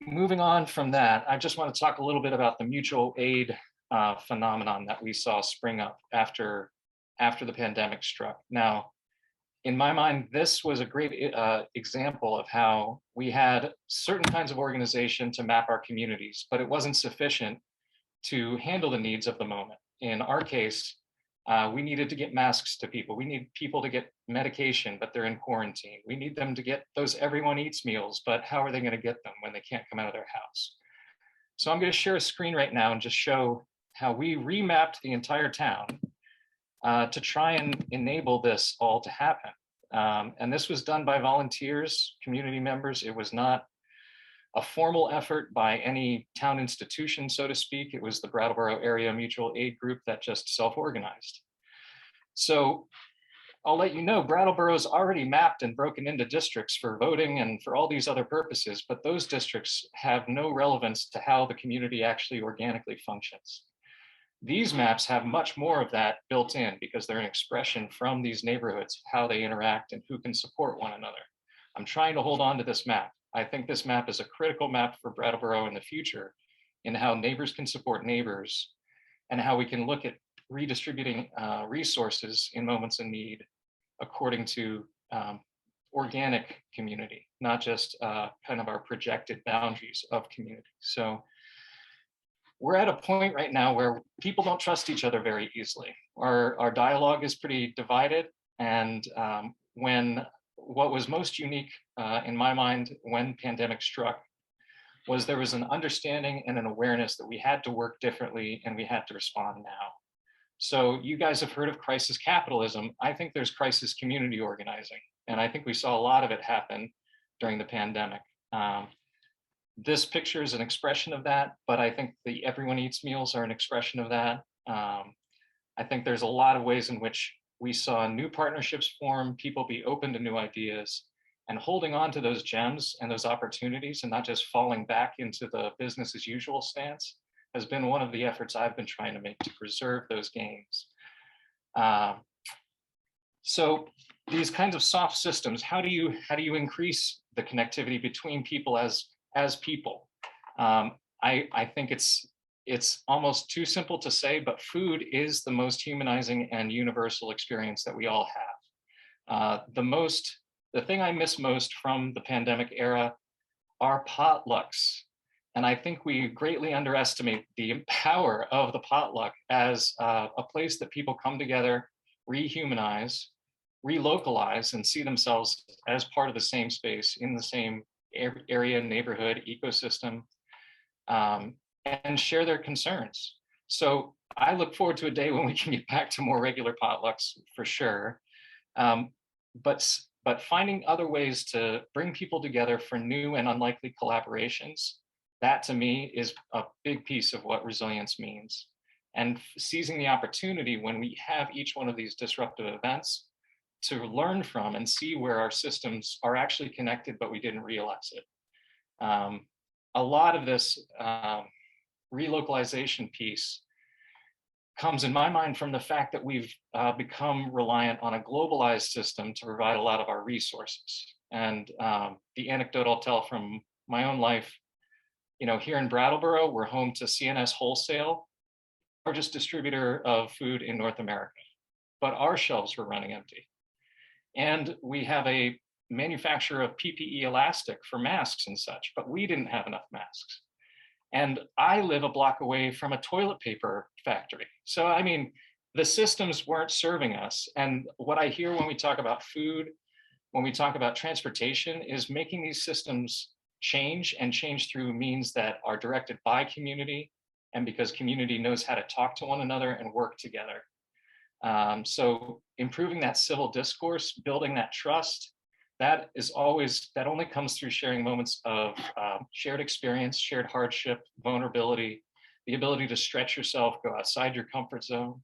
moving on from that, I just want to talk a little bit about the mutual aid phenomenon that we saw spring up after the pandemic struck. Now, in my mind, this was a great example of how we had certain kinds of organization to map our communities, but it wasn't sufficient to handle the needs of the moment. In our case, we needed to get masks to people. We need people to get medication, but they're in quarantine. We need them to get those everyone eats meals, but how are they going to get them when they can't come out of their house? So I'm going to share a screen right now and just show how we remapped the entire town to try and enable this all to happen. And this was done by volunteers, community members. It was not a formal effort by any town institution, so to speak. It was the Brattleboro Area Mutual Aid Group that just self-organized. So I'll let you know, Brattleboro's already mapped and broken into districts for voting and for all these other purposes, but those districts have no relevance to how the community actually organically functions. These maps have much more of that built in because they're an expression from these neighborhoods, how they interact and who can support one another. I'm trying to hold on to this map. I think this map is a critical map for Brattleboro in the future in how neighbors can support neighbors and how we can look at redistributing resources in moments of need according to organic community, not just kind of our projected boundaries of community. So we're at a point right now where people don't trust each other very easily. Our dialogue is pretty divided. And when what was most unique in my mind when pandemic struck was there was an understanding and an awareness that we had to work differently and we had to respond now. So you guys have heard of crisis capitalism. I think there's crisis community organizing. And I think we saw a lot of it happen during the pandemic. This picture is an expression of that, but I think the Everyone Eats meals are an expression of that. I think there's a lot of ways in which we saw new partnerships form, people be open to new ideas, and holding on to those gems and those opportunities and not just falling back into the business as usual stance has been one of the efforts I've been trying to make to preserve those gains. So these kinds of soft systems, how do you increase the connectivity between people as people? I think it's almost too simple to say, but food is the most humanizing and universal experience that we all have. The thing I miss most from the pandemic era are potlucks. And I think we greatly underestimate the power of the potluck as a place that people come together, rehumanize, relocalize, and see themselves as part of the same space in the same area, neighborhood, ecosystem, and share their concerns. So I look forward to a day when we can get back to more regular potlucks for sure. But finding other ways to bring people together for new and unlikely collaborations, that to me is a big piece of what resilience means. And seizing the opportunity when we have each one of these disruptive events to learn from and see where our systems are actually connected, but we didn't realize it. A lot of this relocalization piece comes in my mind from the fact that we've become reliant on a globalized system to provide a lot of our resources. And the anecdote I'll tell from my own life, here in Brattleboro, we're home to CNS Wholesale, largest distributor of food in North America, but our shelves were running empty. And we have a manufacturer of PPE elastic for masks and such, but we didn't have enough masks. And I live a block away from a toilet paper factory. So, I mean, the systems weren't serving us. And what I hear when we talk about food, when we talk about transportation, is making these systems change and change through means that are directed by community and because community knows how to talk to one another and work together. So improving that civil discourse, building that trust, that only comes through sharing moments of shared experience, shared hardship, vulnerability, the ability to stretch yourself, go outside your comfort zone.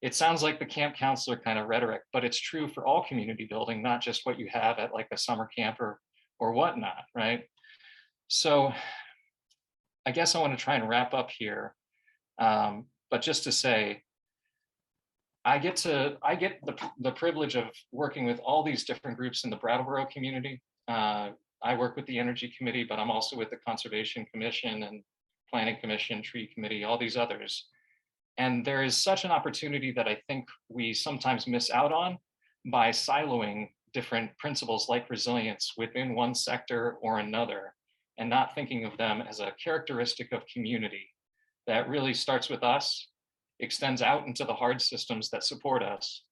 It sounds like the camp counselor kind of rhetoric, but it's true for all community building, not just what you have at like a summer camp or whatnot, right? So I guess I want to try and wrap up here, but just to say, I get the privilege of working with all these different groups in the Brattleboro community. I work with the Energy Committee, but I'm also with the Conservation Commission and Planning Commission, Tree Committee, all these others. And there is such an opportunity that I think we sometimes miss out on by siloing different principles like resilience within one sector or another, and not thinking of them as a characteristic of community that really starts with us, extends out into the hard systems that support us,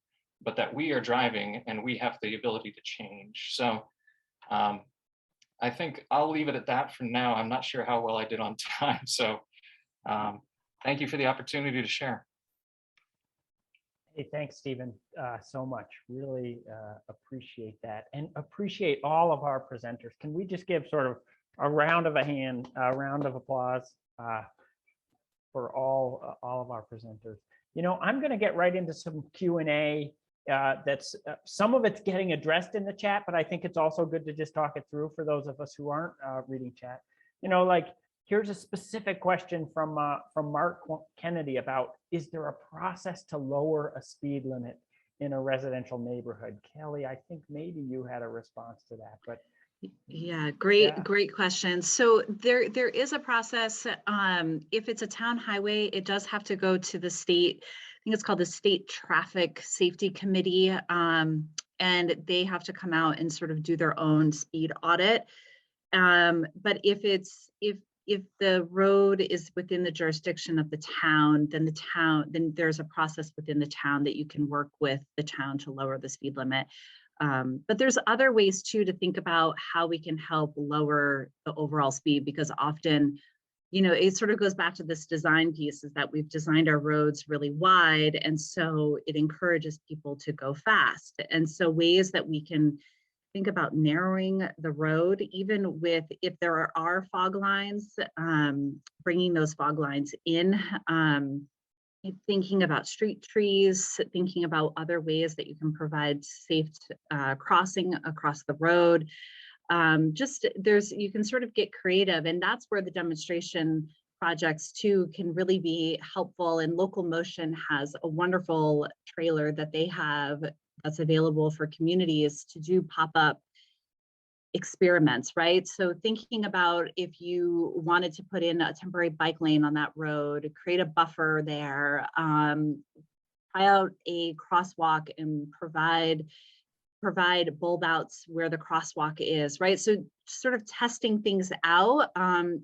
but that we are driving and we have the ability to change. So I think I'll leave it at that for now. I'm not sure how well I did on time. So thank you for the opportunity to share. Hey, thanks, Stephen, so much. Really appreciate that and appreciate all of our presenters. Can we just give sort of a round of applause for all of our presenters. I'm going to get right into some Q&A. That's some of it's getting addressed in the chat, but I think it's also good to just talk it through for those of us who aren't reading chat. Here's a specific question from Mark Kennedy about, is there a process to lower a speed limit in a residential neighborhood? Kelly, I think maybe you had a response to that, but yeah, great question. So there is a process. If it's a town highway, it does have to go to the state. I think it's called the State Traffic Safety Committee. And and they have to come out and sort of do their own speed audit. But if the road is within the jurisdiction of the town, then there's a process within the town that you can work with the town to lower the speed limit. But there's other ways too to think about how we can help lower the overall speed, because often, it sort of goes back to this design piece, is that we've designed our roads really wide, and so it encourages people to go fast. And so ways that we can think about narrowing the road, even if there are fog lines, bringing those fog lines in, thinking about street trees, thinking about other ways that you can provide safe crossing across the road. You can sort of get creative, and that's where the demonstration projects too can really be helpful. And Local Motion has a wonderful trailer that they have that's available for communities to do pop-up experiments, right? So thinking about if you wanted to put in a temporary bike lane on that road, create a buffer there, try out a crosswalk and provide bulb outs where the crosswalk is, right? So sort of testing things out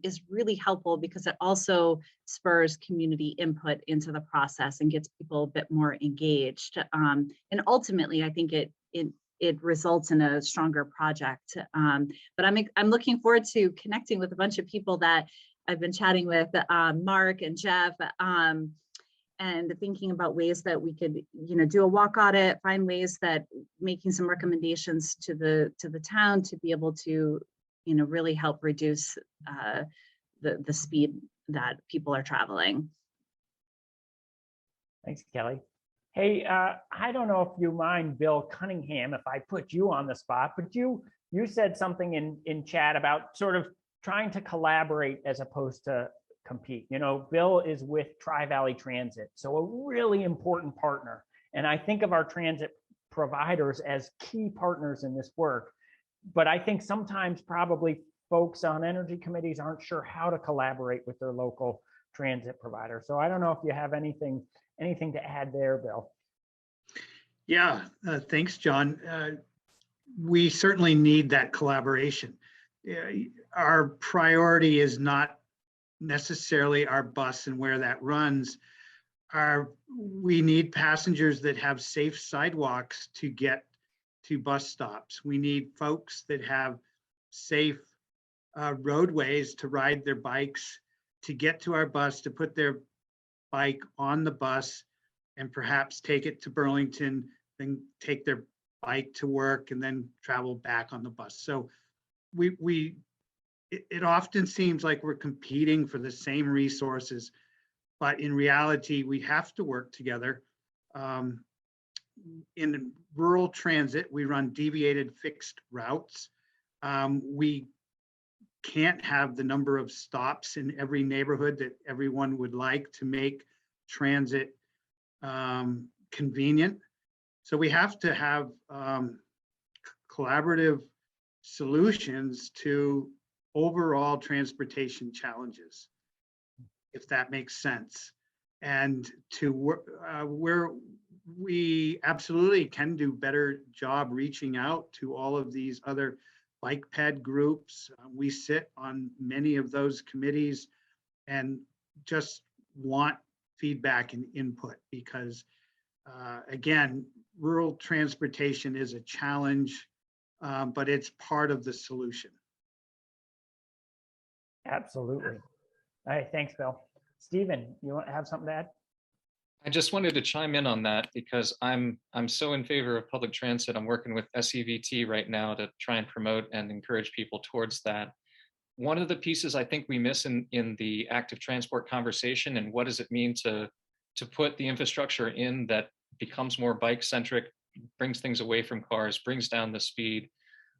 is really helpful, because it also spurs community input into the process and gets people a bit more engaged. And ultimately, I think it results in a stronger project. But I'm looking forward to connecting with a bunch of people that I've been chatting with, Mark and Jeff, and thinking about ways that we could, do a walk audit, find ways that making some recommendations to the town to be able to, really help reduce the speed that people are traveling. Thanks, Kelly. Hey, I don't know if you mind, Bill Cunningham, if I put you on the spot, but you said something in chat about sort of trying to collaborate as opposed to compete. Bill is with Tri-Valley Transit, so a really important partner. And I think of our transit providers as key partners in this work. But I think sometimes probably folks on energy committees aren't sure how to collaborate with their local transit provider. So I don't know if you have anything to add there, Bill. Yeah, thanks, John. We certainly need that collaboration. Our priority is not necessarily our bus and where that runs. We need passengers that have safe sidewalks to get to bus stops. We need folks that have safe roadways to ride their bikes, to get to our bus, to put their bike on the bus and perhaps take it to Burlington, then take their bike to work and then travel back on the bus. So it often seems like we're competing for the same resources, but in reality, we have to work together. In rural transit, we run deviated fixed routes. We can't have the number of stops in every neighborhood that everyone would like to make transit convenient. So we have to have collaborative solutions to overall transportation challenges, if that makes sense. And to where we absolutely can do better job reaching out to all of these other bike ped groups. We sit on many of those committees and just want feedback and input, because again, rural transportation is a challenge, but it's part of the solution. Absolutely. All right, thanks, Bill. Stephen, you want to have something to add? I just wanted to chime in on that because I'm so in favor of public transit. I'm working with SEVT right now to try and promote and encourage people towards that. One of the pieces I think we miss in the active transport conversation, and what does it mean to put the infrastructure in that becomes more bike centric, brings things away from cars, brings down the speed.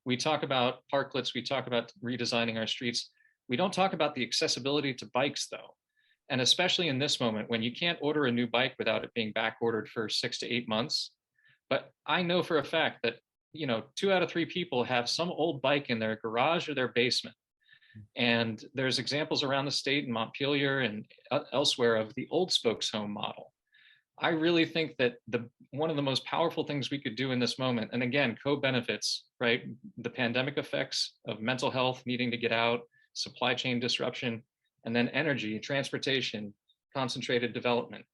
We talk about parklets, we talk about redesigning our streets. We don't talk about the accessibility to bikes though. And especially in this moment when you can't order a new bike without it being back ordered for 6 to 8 months. But I know for a fact that, 2 out of 3 people have some old bike in their garage or their basement. And there's examples around the state in Montpelier and elsewhere of the old spokes home model. I really think that one of the most powerful things we could do in this moment, and again, co-benefits, right? The pandemic effects of mental health, needing to get out, supply chain disruption, and then energy, transportation, concentrated development.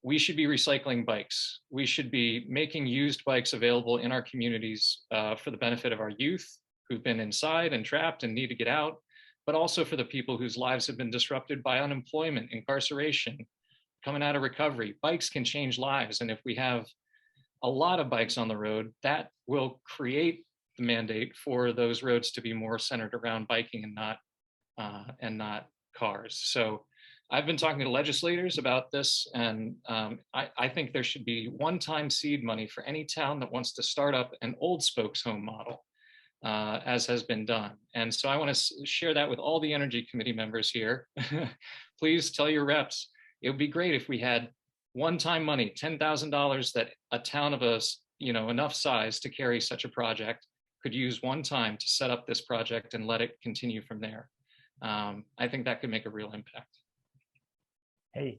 We should be recycling bikes. We should be making used bikes available in our communities for the benefit of our youth who've been inside and trapped and need to get out, but also for the people whose lives have been disrupted by unemployment, incarceration, coming out of recovery. Bikes can change lives. And if we have a lot of bikes on the road, that will create the mandate for those roads to be more centered around biking and not cars. So I've been talking to legislators about this, and I think there should be one-time seed money for any town that wants to start up an old spokes home model, as has been done. And so I want to share that with all the Energy Committee members here. Please tell your reps, it would be great if we had one-time money, $10,000 that a town of us, enough size to carry such a project could use one time to set up this project and let it continue from there. I think that could make a real impact. Hey,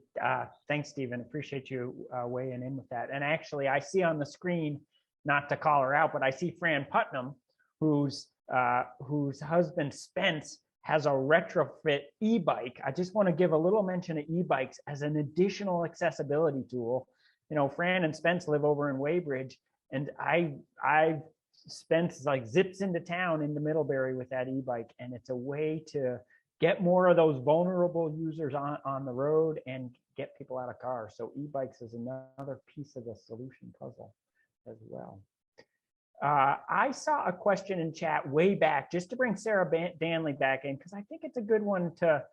thanks, Stephen. Appreciate you weighing in with that. And actually, I see on the screen, not to call her out, but I see Fran Putnam, whose husband Spence has a retrofit e-bike. I just want to give a little mention of e-bikes as an additional accessibility tool. Fran and Spence live over in Weybridge, and Spence like zips into town into Middlebury with that e-bike, and it's a way to get more of those vulnerable users on the road and get people out of cars. So e-bikes is another piece of the solution puzzle as well. I saw a question in chat way back, just to bring Sarah Danley back in, because I think it's a good one to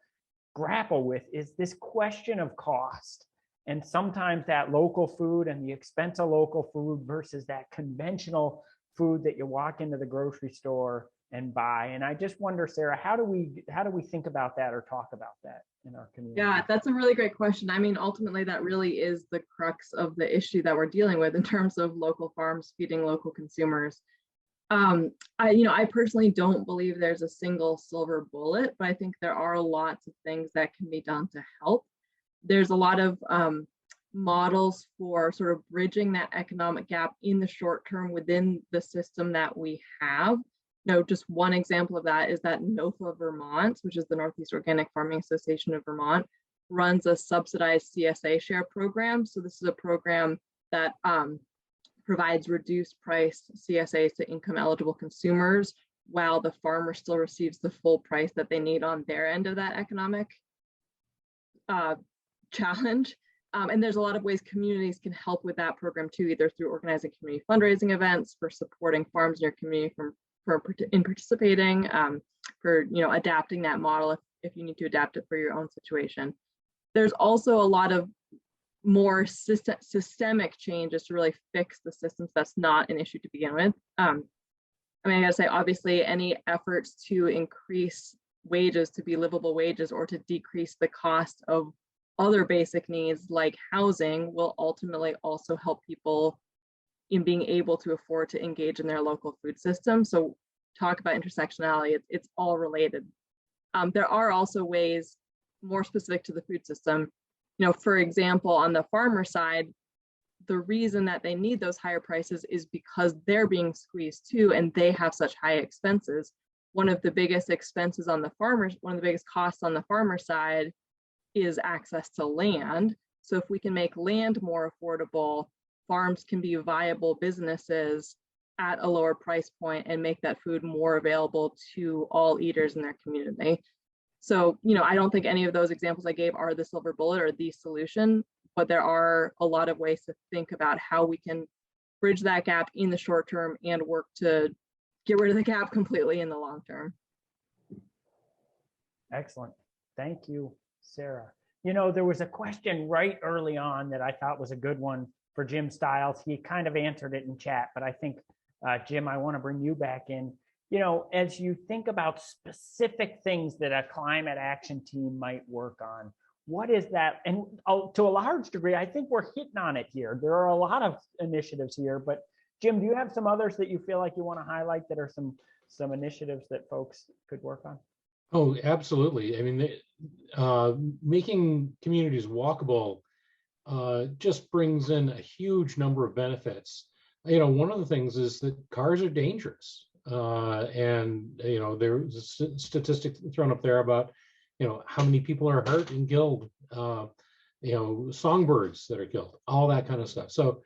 grapple with, is this question of cost. And sometimes that local food and the expense of local food versus that conventional food that you walk into the grocery store and buy. And I just wonder, Sarah, how do we think about that or talk about that in our community? Yeah, that's a really great question. I mean, ultimately, that really is the crux of the issue that we're dealing with in terms of local farms feeding local consumers. I personally don't believe there's a single silver bullet, but I think there are lots of things that can be done to help. There's a lot of models for sort of bridging that economic gap in the short term within the system that we have. Just one example of that is that NOFA Vermont, which is the Northeast Organic Farming Association of Vermont, runs a subsidized CSA share program. So this is a program that provides reduced price CSAs to income eligible consumers, while the farmer still receives the full price that they need on their end of that economic challenge. And there's a lot of ways communities can help with that program too, either through organizing community fundraising events, for supporting farms in your community in participating, for adapting that model if you need to adapt it for your own situation. There's also a lot of more systemic changes to really fix the systems. That's not an issue to begin with. I gotta say, obviously, any efforts to increase wages to be livable wages or to decrease the cost of other basic needs like housing will ultimately also help people in being able to afford to engage in their local food system. So talk about intersectionality, it's all related. There are also ways more specific to the food system. For example, on the farmer side, the reason that they need those higher prices is because they're being squeezed too, and they have such high expenses. One of the biggest expenses on the farmers, one of the biggest costs on the farmer side is access to land. So if we can make land more affordable, farms can be viable businesses at a lower price point and make that food more available to all eaters in their community. So, I don't think any of those examples I gave are the silver bullet or the solution, but there are a lot of ways to think about how we can bridge that gap in the short term and work to get rid of the gap completely in the long term. Excellent. Thank you, Sarah. There was a question right early on that I thought was a good one for Jim Stiles. He kind of answered it in chat, but I think, Jim, I want to bring you back in. As you think about specific things that a climate action team might work on, what is that? And to a large degree, I think we're hitting on it here. There are a lot of initiatives here, but Jim, do you have some others that you feel like you want to highlight that are some initiatives that folks could work on? Oh, absolutely. I mean, making communities walkable just brings in a huge number of benefits. You know, one of the things is that cars are dangerous. And, you know, there's a statistic thrown up there about, you know, how many people are hurt and killed, you know, songbirds that are killed, all that kind of stuff. So,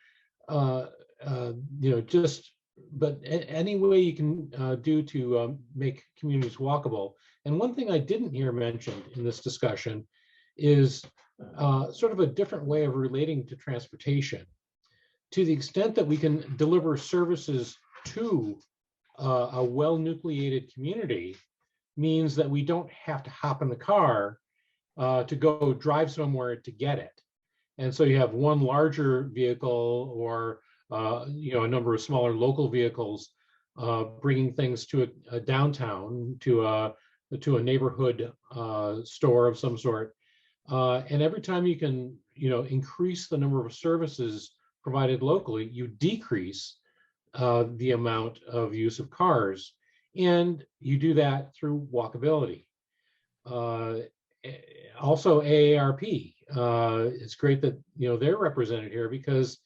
you know, just, but any way you can do to make communities walkable. And one thing I didn't hear mentioned in this discussion is sort of a different way of relating to transportation. To the extent that we can deliver services to a well-nucleated community means that we don't have to hop in the car to go drive somewhere to get it. And so you have one larger vehicle or you know, a number of smaller local vehicles bringing things to a downtown, to a neighborhood store of some sort. And every time you can, you know, increase the number of services provided locally, you decrease the amount of use of cars, and you do that through walkability. Also, AARP, it's great that, you know, they're represented here because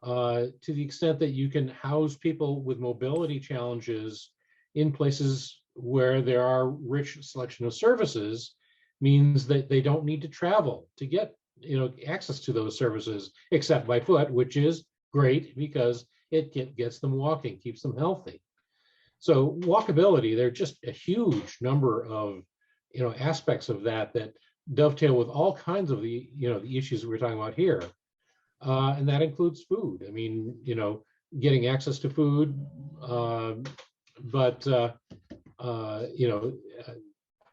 to the extent that you can house people with mobility challenges in places where there are rich selection of services means that they don't need to travel to get, you know, access to those services except by foot, which is great because it gets them walking, keeps them healthy. So walkability, there are just a huge number of, you know, aspects of that that dovetail with all kinds of the, you know, the issues we're talking about here. And that includes food. I mean, you know, getting access to food, but, you know,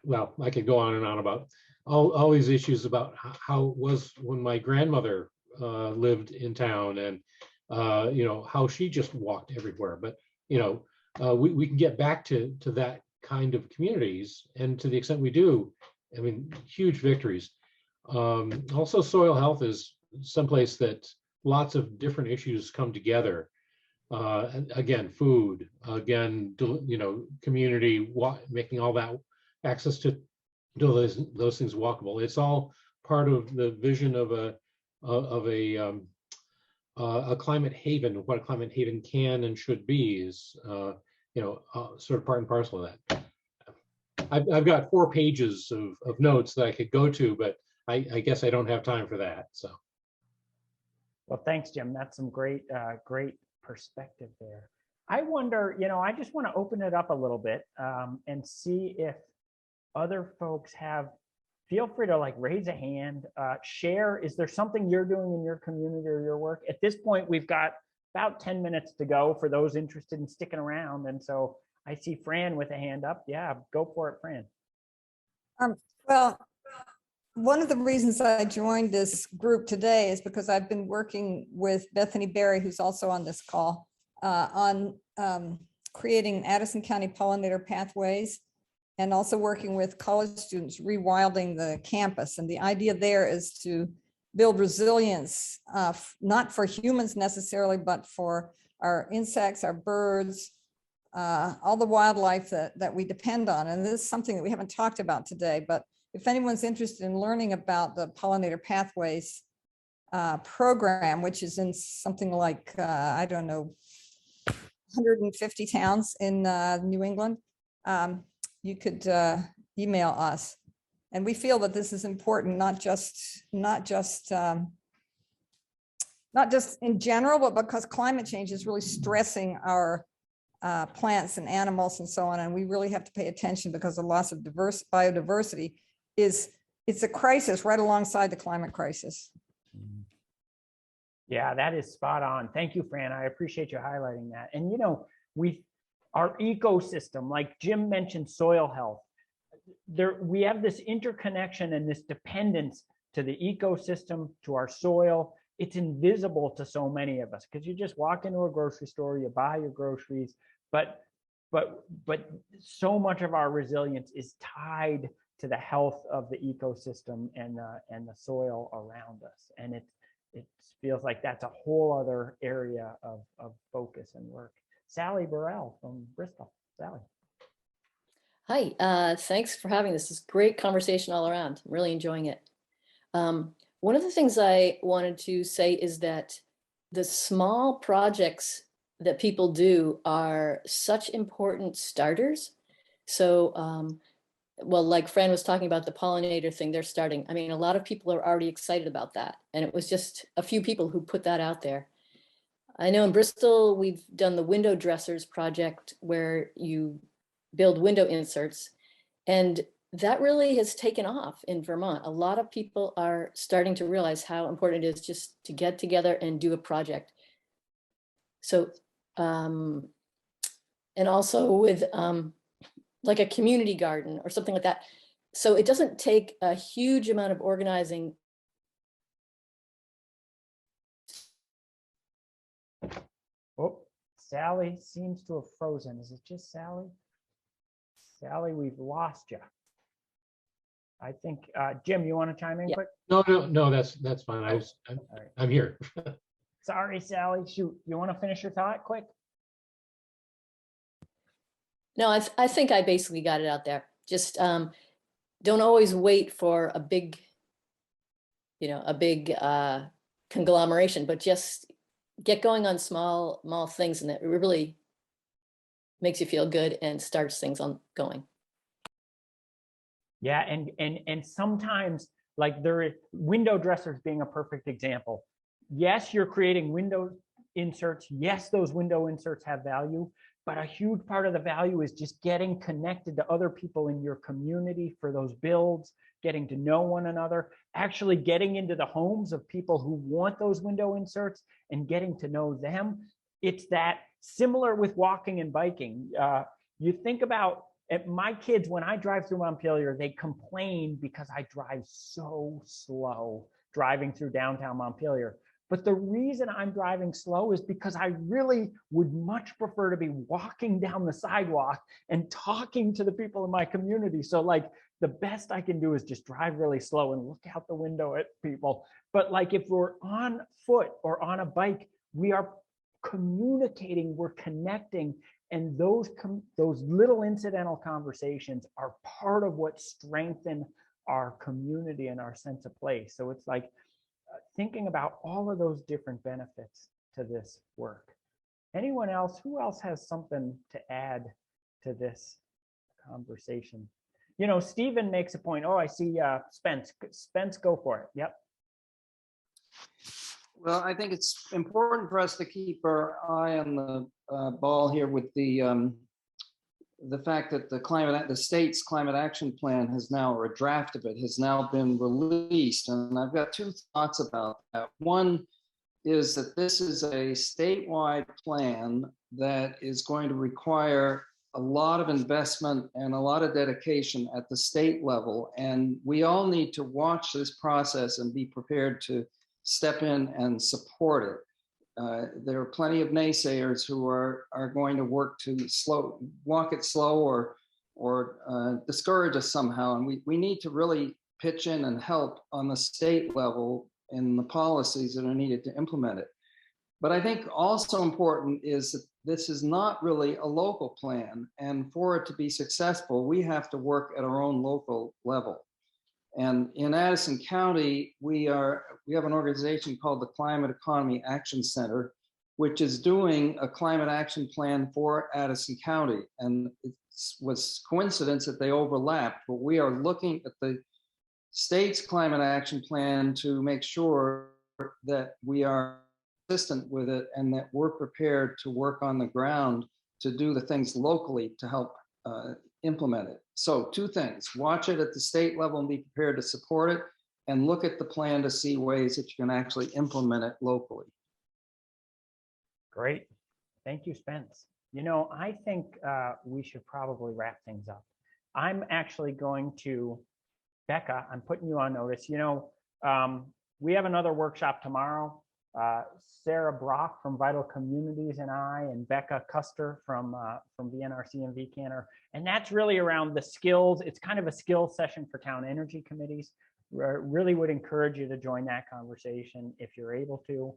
well, I could go on and on about all these issues about how it was when my grandmother lived in town and, you know, how she just walked everywhere. But, you know, we can get back to that kind of communities. And to the extent we do, I mean, huge victories. Also, soil health is someplace that lots of different issues come together. And again, food, again, you know, community, making all that access to those things walkable. It's all part of the vision of a climate haven. What a climate haven can and should be is, you know, sort of part and parcel of that. I've got 4 pages of notes that I could go to, but I guess I don't have time for that. So. Well, thanks, Jim. That's some great, great perspective there. I wonder, you know, I just want to open it up a little bit and see if other folks have, feel free to like raise a hand, share. Is there something you're doing in your community or your work? At this point, we've got about 10 minutes to go for those interested in sticking around. And so I see Fran with a hand up. Yeah, go for it, Fran. Well, one of the reasons I joined this group today is because I've been working with Bethany Berry, who's also on this call, on creating Addison County pollinator pathways, and also working with college students rewilding the campus. And the idea there is to build resilience, not for humans necessarily, but for our insects, our birds, all the wildlife that we depend on. And this is something that we haven't talked about today, but if anyone's interested in learning about the pollinator pathways program, which is in something like, I don't know, 150 towns in New England, you could email us. And we feel that this is important, not just in general, but because climate change is really stressing our plants and animals and so on. And we really have to pay attention because the loss of biodiversity it's a crisis right alongside the climate crisis. Yeah, that is spot on. Thank you, Fran. I appreciate you highlighting that. And, you know, our ecosystem, like Jim mentioned, soil health, we have this interconnection and this dependence to the ecosystem, to our soil. It's invisible to so many of us because you just walk into a grocery store, you buy your groceries, but so much of our resilience is tied to the health of the ecosystem and the soil around us. And it feels like that's a whole other area of focus and work. Sally Burrell from Bristol. Sally. Hi, thanks for having this. This is great conversation all around. I'm really enjoying it. one of the things I wanted to say is that the small projects that people do are such important starters. So, well, like Fran was talking about the pollinator thing they're starting. I mean, a lot of people are already excited about that. And it was just a few people who put that out there. I know in Bristol, we've done the window dressers project where you build window inserts. And that really has taken off in Vermont. A lot of people are starting to realize how important it is just to get together and do a project. So, and also with like a community garden or something like that. So it doesn't take a huge amount of organizing. Oh, Sally seems to have frozen. Is it just Sally? Sally, we've lost you. I think, Jim, you want to chime in Yeah. quick? No, that's fine. All right. I'm here. Sorry, Sally. Shoot, you want to finish your thought quick? No, I think I basically got it out there. Just don't always wait for a big, conglomeration, but just get going on small things, and it really makes you feel good and starts things on going. Yeah, and sometimes, like, window dressers being a perfect example. Yes, you're creating window inserts. Yes, those window inserts have value, but a huge part of the value is just getting connected to other people in your community for those builds, getting to know one another, actually getting into the homes of people who want those window inserts and getting to know them. It's that similar with walking and biking. You think about my kids, when I drive through Montpelier, they complain because I drive so slow driving through downtown Montpelier. But the reason I'm driving slow is because I really would much prefer to be walking down the sidewalk and talking to the people in my community. So like the best I can do is just drive really slow and look out the window at people. But like if we're on foot or on a bike, we are communicating, we're connecting. And those little incidental conversations are part of what strengthen our community and our sense of place. So it's like thinking about all of those different benefits to this work. Anyone else? Who else has something to add to this conversation? Stephen makes a point. Oh, I see Spence. Spence, go for it. Yep. Well, I think it's important for us to keep our eye on the ball here with the fact that the state's climate action plan has now, or a draft of it, has now been released. And I've got two thoughts about that. One is that this is a statewide plan that is going to require a lot of investment and a lot of dedication at the state level. And we all need to watch this process and be prepared to step in and support it. There are plenty of naysayers who are going to work to walk it slow or discourage us somehow. And we need to really pitch in and help on the state level in the policies that are needed to implement it. But I think also important is that this is not really a local plan. And for it to be successful, we have to work at our own local level. And in Addison County, we have an organization called the Climate Economy Action Center, which is doing a climate action plan for Addison County. And it was coincidence that they overlapped, but we are looking at the state's climate action plan to make sure that we are consistent with it and that we're prepared to work on the ground to do the things locally to help implement it. So two things: watch it at the state level and be prepared to support it, and look at the plan to see ways that you can actually implement it locally. Great. Thank you, Spence. I think we should probably wrap things up. I'm actually going to, Becca, I'm putting you on notice. We have another workshop tomorrow. Sarah Brock from Vital Communities and I, and Becca Custer from VNRC and VECAN, and that's really around the skills. It's kind of a skills session for town energy committees. Really would encourage you to join that conversation if you're able to.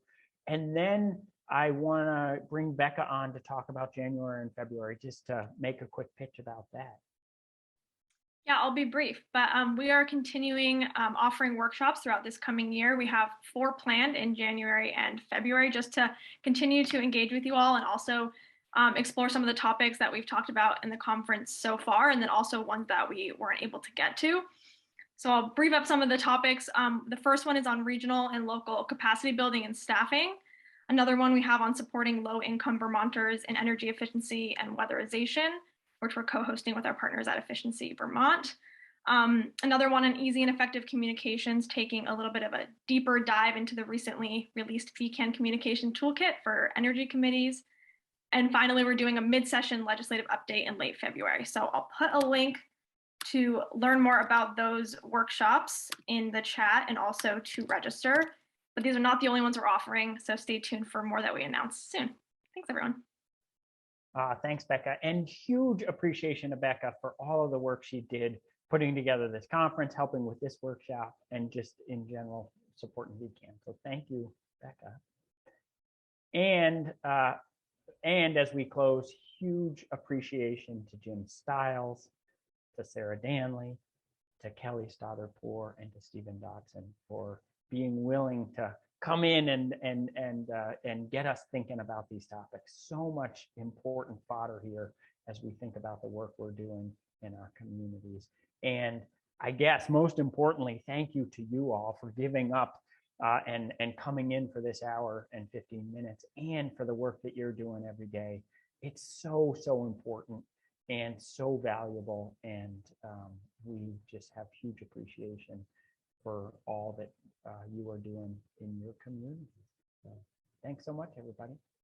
And then I want to bring Becca on to talk about January and February, just to make a quick pitch about that. Yeah, I'll be brief, but we are continuing offering workshops throughout this coming year. We have 4 planned in January and February just to continue to engage with you all and also explore some of the topics that we've talked about in the conference so far, and then also ones that we weren't able to get to. So I'll brief up some of the topics. The first one is on regional and local capacity building and staffing. Another one we have on supporting low-income Vermonters in energy efficiency and weatherization, which we're co-hosting with our partners at Efficiency Vermont. Another one on easy and effective communications, taking a little bit of a deeper dive into the recently released VECAN communication toolkit for energy committees. And finally, we're doing a mid-session legislative update in late February. So I'll put a link to learn more about those workshops in the chat and also to register. But these are not the only ones we're offering, so stay tuned for more that we announce soon. Thanks, everyone. Thanks, Becca, and huge appreciation to Becca for all of the work she did putting together this conference, helping with this workshop, and just in general supporting VECAN. So thank you, Becca. And as we close, huge appreciation to Jim Stiles, to Sarah Danley, to Kelly Stoddard-Poor, and to Stephen Dodson for being willing to come in and get us thinking about these topics. So much important fodder here as we think about the work we're doing in our communities. And I guess most importantly, thank you to you all for giving up and coming in for this hour and 15 minutes and for the work that you're doing every day. It's so, so important and so valuable. And we just have huge appreciation for all that you are doing in your community. So thanks so much, everybody.